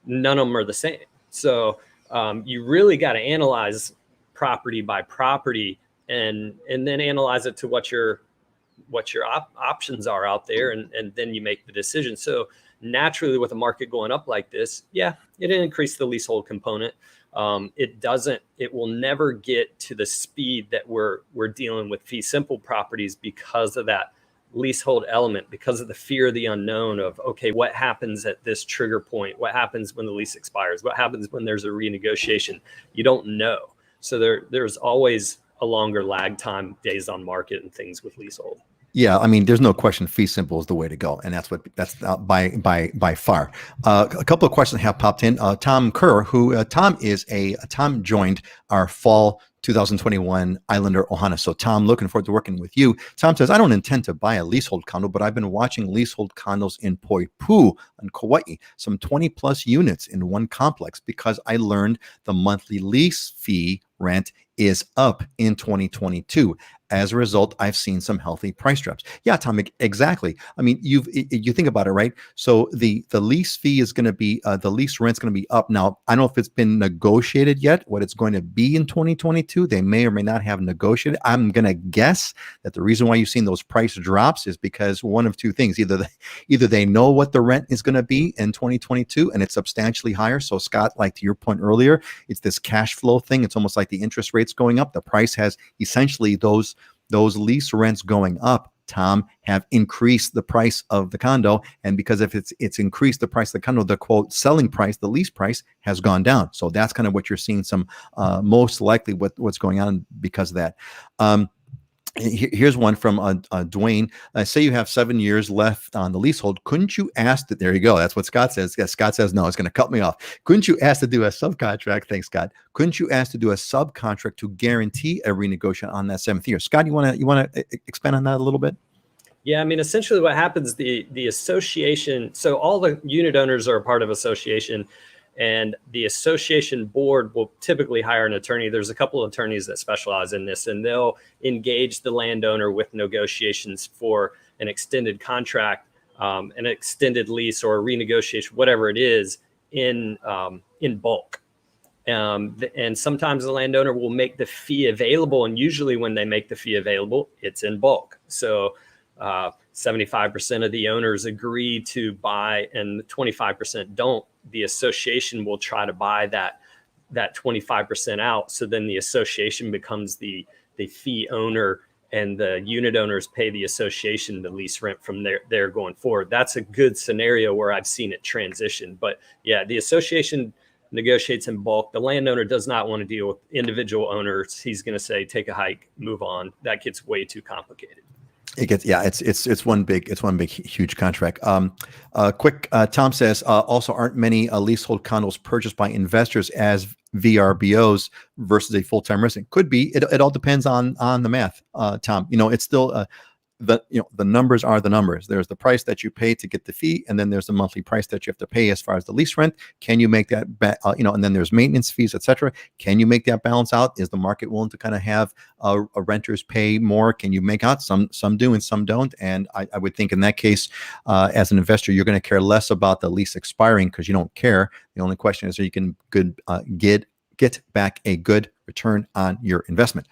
none of them are the same. So you really got to analyze property by property, and then analyze it to what your options are out there, and then you make the decision. So naturally, with a market going up like this, yeah, it increased the leasehold component. It will never get to the speed that we're dealing with fee simple properties because of that leasehold element because of the fear of the unknown of, okay, what happens at this trigger point? What happens when the lease expires? What happens when there's a renegotiation? You don't know. So there's always a longer lag time, days on market and things with leasehold. Yeah, I mean, there's no question. Fee simple is the way to go, and that's by far. A couple of questions have popped in. Tom Kerr, who Tom joined our fall 2021 Islander Ohana. So Tom, looking forward to working with you. Tom says, I don't intend to buy a leasehold condo, but I've been watching leasehold condos in Poipu in Kauai, some 20 plus units in one complex, because I learned the monthly lease fee rent is up in 2022. As a result, I've seen some healthy price drops. Yeah, Tom, exactly. I mean, you think about it, right? So the lease fee is going to be, the lease rent's going to be up. Now, I don't know if it's been negotiated yet, what it's going to be in 2022. They may or may not have negotiated. I'm going to guess that the reason why you've seen those price drops is because one of two things. Either they know what the rent is going to be in 2022 and it's substantially higher. So Scott, like to your point earlier, it's this cash flow thing. It's almost like the interest rates going up. The price has essentially those lease rents going up, Tom, have increased the price of the condo. And because if it's increased the price of the condo, the quote selling price, the lease price has gone down. So that's kind of what you're seeing some most likely what's going on because of that. Here's one from Dwayne. Say you have 7 years left on the leasehold. Couldn't you ask that? There you go. That's what Scott says. Yes, Scott says, no, it's going to cut me off. Couldn't you ask to do a subcontract? Thanks, Scott. Couldn't you ask to do a subcontract to guarantee a renegotiation on that 7th year? Scott, you want to expand on that a little bit? Yeah, I mean, essentially what happens, the association, so all the unit owners are a part of association, and the association board will typically hire an attorney. There's a couple of attorneys that specialize in this, and they'll engage the landowner with negotiations for an extended contract, an extended lease, or a renegotiation, whatever it is, in bulk. And sometimes the landowner will make the fee available, and usually when they make the fee available, it's in bulk. So 75% of the owners agree to buy and 25% don't. The association will try to buy that 25% out. So then the association becomes the fee owner, and the unit owners pay the association the lease rent from there going forward. That's a good scenario where I've seen it transition. But yeah, the association negotiates in bulk. The landowner does not want to deal with individual owners. He's going to say, take a hike, move on. That gets way too complicated. It gets, yeah, it's one big huge contract. Quick, Tom says, also aren't many leasehold condos purchased by investors as VRBOs versus a full-time resident? Could be. It all depends on the math, Tom. It's still the numbers are the numbers. There's the price that you pay to get the fee, and then there's the monthly price that you have to pay as far as the lease rent. Can you make that and then there's maintenance fees, etc. Can you make that balance out? Is the market willing to kind of have renters pay more? Can you make out? Some do and some don't. And I would think in that case, as an investor, you're going to care less about the lease expiring because you don't care. The only question is, you can get back a good return on your investment.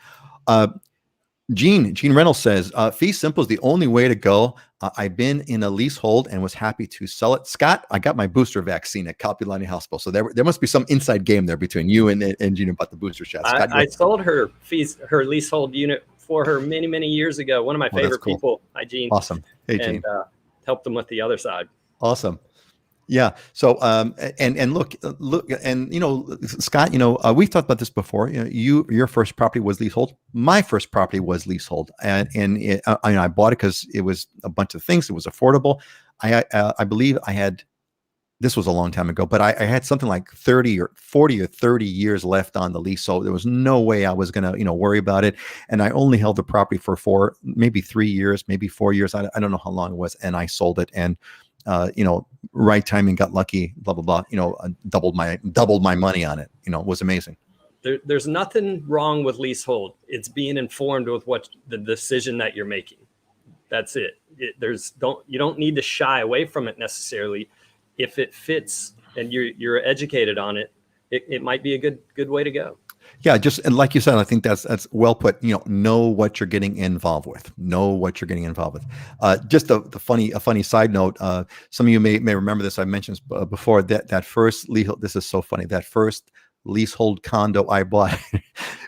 Gene Reynolds says, fee simple is the only way to go. I've been in a leasehold and was happy to sell it. Scott, I got my booster vaccine at Kapiolani Hospital. So there must be some inside game there between you and Gene about the booster shot. Scott, I sold her leasehold unit for her many, many years ago. One of my favorite people. Hi, Gene. Awesome. Hey, Gene. And helped them with the other side. Awesome. Yeah. So, and look, and Scott, we've talked about this before. Your first property was leasehold. My first property was leasehold, and I bought it because it was a bunch of things. It was affordable. I believe I had. This was a long time ago, but I had something like 30 or 40 or 30 years left on the lease, so there was no way I was gonna, worry about it. And I only held the property for maybe 3 years, maybe 4 years. I don't know how long it was, and I sold it. And right timing, got lucky, blah, blah, blah, doubled my money on it. It was amazing. There's nothing wrong with leasehold. It's being informed with what the decision that you're making. That's it. You don't need to shy away from it necessarily. If it fits and you're educated on it, it might be a good way to go. Yeah, and like you said, I think that's well put. Know what you're getting involved with. Just a funny side note. Some of you may remember this. I mentioned before that first leasehold. This is so funny. That first leasehold condo I bought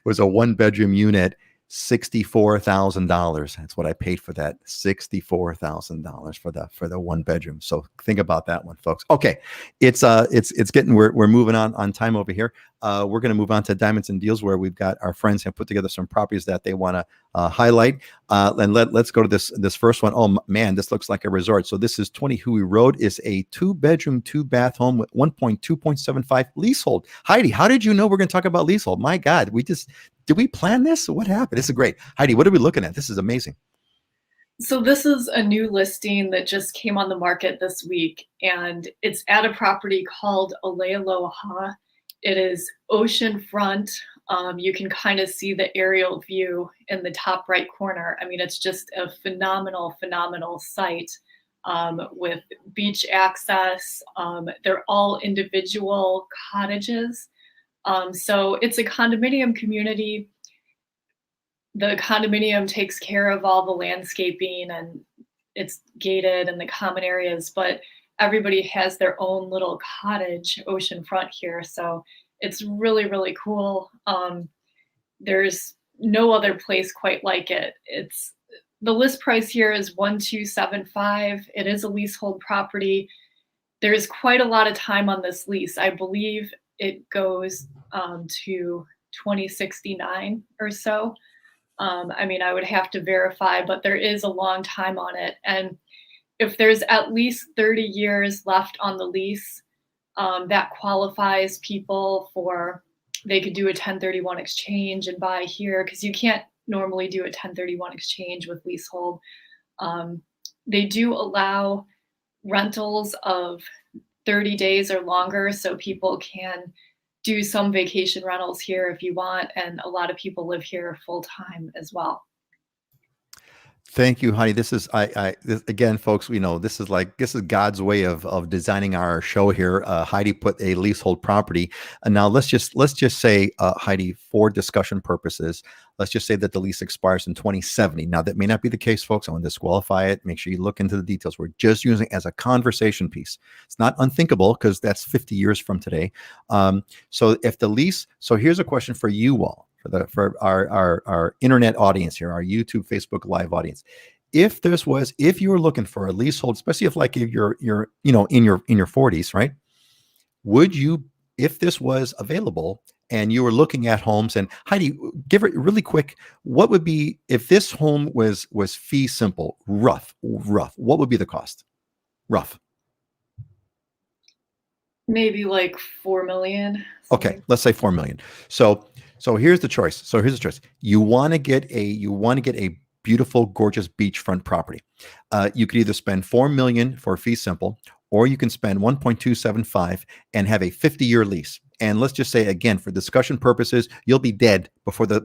was a 1-bedroom unit. $64,000. That's what I paid for that. $64,000 for the one bedroom. So think about that one, folks. Okay, it's getting we're moving on time over here. We're going to move on to Diamonds and Deals, where we've got our friends have put together some properties that they want to highlight. And let's go to this first one. Oh man, this looks like a resort. So this is 20 Hui Road. Is a 2-bedroom, 2-bath home with 2.75 leasehold. Heidi, how did you know we're going to talk about leasehold? My God, did we plan this? What happened? This is great. Heidi, what are we looking at? This is amazing. So this is a new listing that just came on the market this week, and it's at a property called Aloha. It is oceanfront. You can kind of see the aerial view in the top right corner. I mean, it's just a phenomenal site with beach access. They're all individual cottages. So it's a condominium community. The condominium takes care of all the landscaping, and it's gated and the common areas, but everybody has their own little cottage oceanfront here. So it's really cool. There's no other place quite like it. The list price here is $1,275. It is a leasehold property. There's quite a lot of time on this lease. I believe it goes to 2069 or so. I mean, I would have to verify, but there is a long time on it. And if there's at least 30 years left on the lease, that qualifies people for, they could do a 1031 exchange and buy here, because you can't normally do a 1031 exchange with leasehold. They do allow rentals of 30 days or longer, so people can do some vacation rentals here if you want, and a lot of people live here full time as well. Thank you, Heidi. This is again, folks. We know this is God's way of designing our show here. Heidi put a leasehold property, and now let's just say, Heidi, for discussion purposes, let's just say that the lease expires in 2070. Now that may not be the case, folks. I want to disqualify it. Make sure you look into the details. We're just using it as a conversation piece. It's not unthinkable, because that's 50 years from today. So if the lease, so here's a question for you all. For our internet audience here, our YouTube, Facebook Live audience, if you were looking for a leasehold, especially if you're in your 40s, right? Would you, if this was available and you were looking at homes, and Heidi, give it really quick, what would be, if this home was fee simple, rough, what would be the cost? Rough. Maybe like 4 million. Okay, let's say 4 million. So here's the choice. You want to get a beautiful, gorgeous beachfront property. You could either spend 4 million for fee simple, or you can spend 1.275 and have a 50-year lease. And let's just say, again, for discussion purposes, you'll be dead before the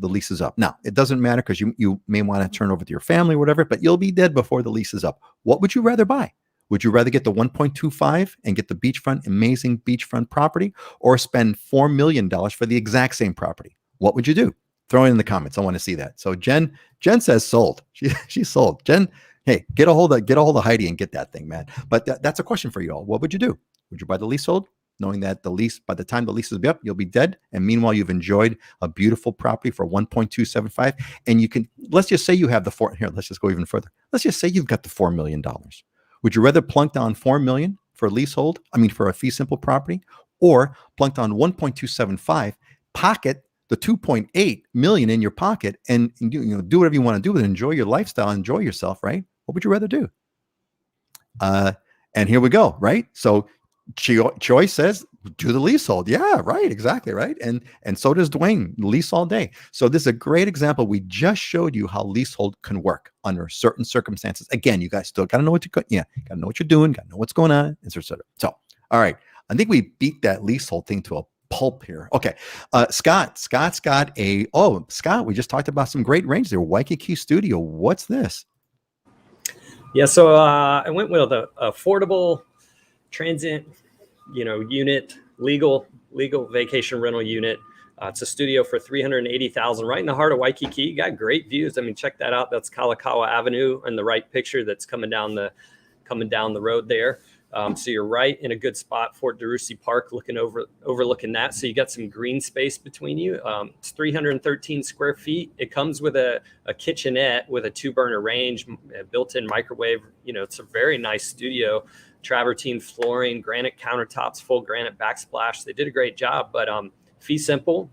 lease is up. Now, it doesn't matter, because you may want to turn over to your family or whatever, but you'll be dead before the lease is up. What would you rather buy? Would you rather get the 1.25 and get the beachfront, amazing beachfront property, or spend $4 million for the exact same property? What would you do? Throw it in the comments. I want to see that. So Jen says sold. She's sold. Jen, hey, get a hold of Heidi and get that thing, man. But that's a question for you all. What would you do? Would you buy the leasehold, knowing that by the time the lease is up, you'll be dead, and meanwhile you've enjoyed a beautiful property for 1.275, and let's just say you have let's just go even further. Let's just say you've got the $4 million. Would you rather plunk down 4 million for a fee simple property, or plunk down 1.275, pocket the 2.8 million in your pocket, and do whatever you want to do and enjoy your lifestyle, enjoy yourself, right? What would you rather do? And here we go, right? So Choi says, do the leasehold. Yeah, right, exactly, right. And so does Dwayne, lease all day. So this is a great example. We just showed you how leasehold can work under certain circumstances. Again, you guys still got to know what you're doing, got to know what's going on, etc. So, all right, I think we beat that leasehold thing to a pulp here. Okay, Scott's got Scott, we just talked about some great range there. Waikiki Studio. What's this? Yeah, so I went with an affordable transient, unit, legal vacation rental unit. It's a studio for $380,000, right in the heart of Waikiki. You got great views. I mean, check that out. That's Kalakaua Avenue in the right picture. That's coming down the road there. So you're right in a good spot, Fort DeRussy Park, overlooking that. So you got some green space between you. It's 313 square feet. It comes with a kitchenette with a 2-burner range, a built-in microwave. It's a very nice studio. Travertine flooring, granite countertops, full granite backsplash. They did a great job, but fee simple.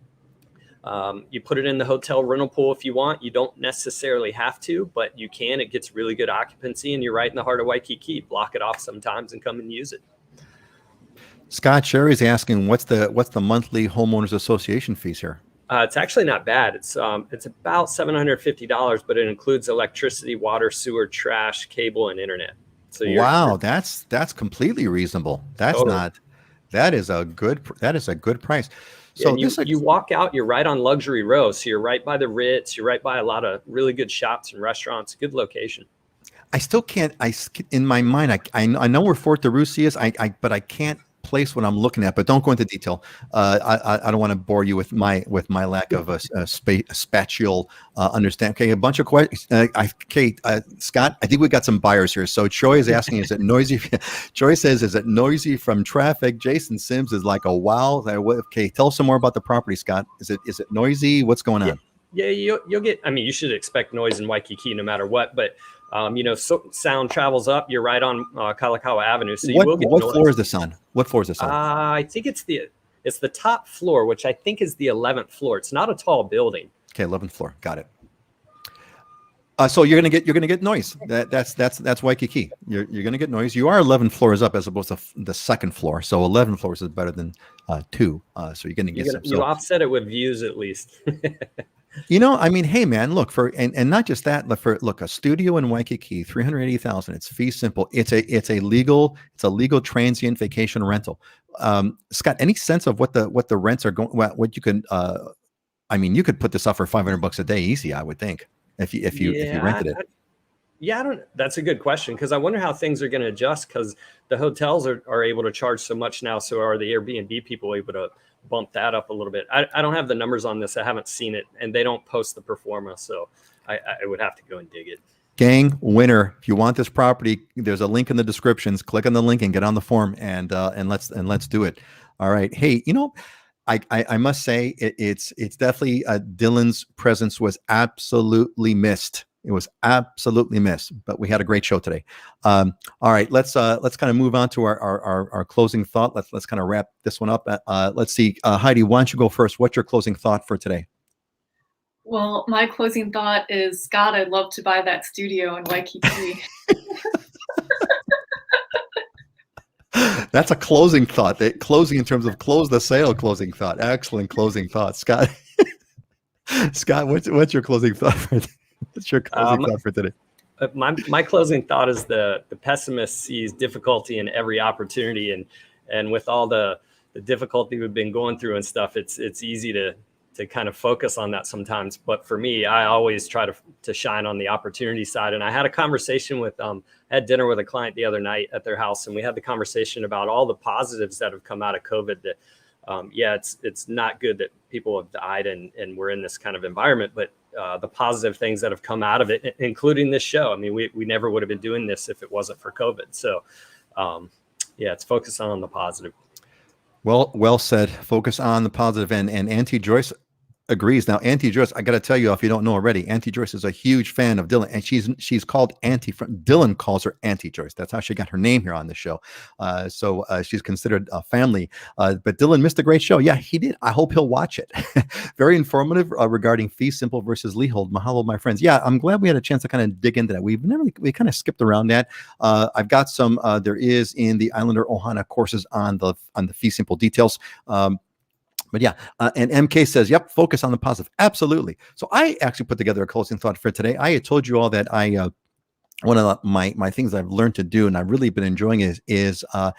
You put it in the hotel rental pool if you want. You don't necessarily have to, but you can. It gets really good occupancy, and you're right in the heart of Waikiki. Block it off sometimes and come and use it. Scott Sherry's asking, what's the monthly homeowners association fees here? It's actually not bad. It's about $750, but it includes electricity, water, sewer, trash, cable, and internet. So wow, that's completely reasonable. That is a good price. So you walk out, you're right on Luxury Row. So you're right by the Ritz. You're right by a lot of really good shops and restaurants. Good location. I still can't. In my mind, I know where Fort DeRussy is. But I can't place what I'm looking at. But don't go into detail. I don't want to bore you with my lack of a spatial understanding. Okay, a bunch of questions. Scott, I think we got some buyers here. So Troy is asking, is it noisy? Troy says, is it noisy from traffic? Jason Sims is like, oh wow. Okay, tell us some more about the property, Scott. Is it noisy? What's going on? Yeah, you'll get. I mean, you should expect noise in Waikiki no matter what. But sound travels up. You're right on Kalakaua Avenue, so you will get noise. What floor is this on? What floor is this on? I think it's the top floor, which I think is the 11th floor. It's not a tall building. Okay, 11th floor. Got it. So you're gonna get noise. That's Waikiki. You're gonna get noise. You are 11 floors up as opposed to the second floor. So 11 floors is better than 2. So you're gonna get you offset it with views at least. I mean, hey man, look and not just that, but a studio in Waikiki, $380,000. It's fee simple. It's a legal transient vacation rental. Scott, any sense of what the rents are going? What you can? You could put this up for $500 a day easy, I would think, if you rented it. I don't. That's a good question, because I wonder how things are going to adjust, because the hotels are able to charge so much now. So are the Airbnb people able to bump that up a little bit? I don't have the numbers on this. I haven't seen it, and they don't post the performa, so I would have to go and dig it. Gang, winner, if you want this property, there's a link in the descriptions. Click on the link and get on the form, and let's do it. All right. Hey, I must say it's definitely Dylan's presence was absolutely missed. It was absolutely missed, but we had a great show today. All right, let's kind of move on to our closing thought. Let's kind of wrap this one up. Let's see, Heidi, why don't you go first? What's your closing thought for today? Well, my closing thought is, God, I'd love to buy that studio in Waikiki. That's a closing thought. Closing in terms of close the sale closing thought. Excellent closing thought, Scott. Scott, what's your closing thought for today? What's your closing thought for today? My closing thought is the pessimist sees difficulty in every opportunity, and with all the difficulty we've been going through and stuff, it's easy to kind of focus on that sometimes. But for me, I always try to shine on the opportunity side. And I had a conversation with I had dinner with a client the other night at their house, and we had the conversation about all the positives that have come out of COVID. That it's not good that people have died and we're in this kind of environment, but the positive things that have come out of it, including this show. I mean, we never would have been doing this if it wasn't for COVID. So it's focus on the positive. Well said. Focus on the positive. And Auntie Joyce agrees. Now, Auntie Joyce, I got to tell you, if you don't know already, Auntie Joyce is a huge fan of Dylan, and she's called Auntie. Dylan calls her Auntie Joyce. That's how she got her name here on the show. So she's considered a family. But Dylan missed a great show. Yeah, he did. I hope he'll watch it. Very informative regarding fee simple versus leasehold. Mahalo, my friends. Yeah, I'm glad we had a chance to kind of dig into that. We kind of skipped around that. I've got some. There is in the Islander Ohana courses on the fee simple details. But yeah, and MK says, yep, focus on the positive. Absolutely. So I actually put together a closing thought for today. I had told you all that one of my things I've learned to do, and I've really been enjoying is I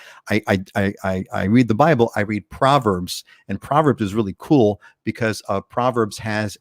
read the Bible. I read Proverbs, and Proverbs is really cool because Proverbs has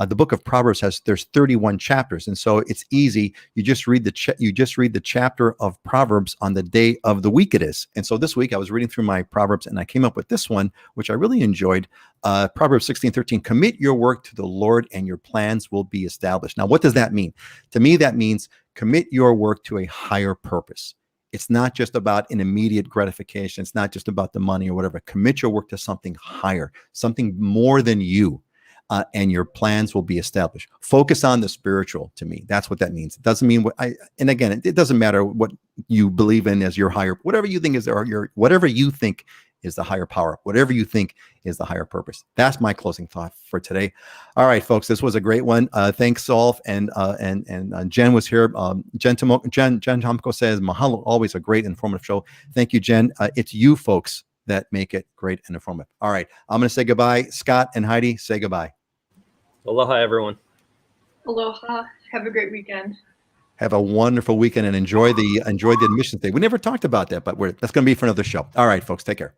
the book of Proverbs there's 31 chapters, and so it's easy. You just read the chapter of Proverbs on the day of the week it is. And so this week I was reading through my Proverbs, and I came up with this one, which I really enjoyed. Proverbs 16:13. Commit your work to the Lord, and your plans will be established. Now, what does that mean? To me, that means commit your work to a higher purpose. It's not just about an immediate gratification. It's not just about the money or whatever. Commit your work to something higher, something more than you. And your plans will be established. Focus on the spiritual. To me, that's what that means. It doesn't mean and again, it doesn't matter what you believe in as your higher, whatever you think is whatever you think is the higher power, whatever you think is the higher purpose. That's my closing thought for today. All right, folks, this was a great one. Thanks, Solf, and Jen was here. Jen Tomko says, mahalo, always a great informative show. Thank you, Jen. It's you folks that make it great and informative. All right, I'm going to say goodbye. Scott and Heidi, say goodbye. Aloha, everyone. Aloha. Have a great weekend. Have a wonderful weekend and enjoy the admissions day. We never talked about that, but that's going to be for another show. All right, folks, take care.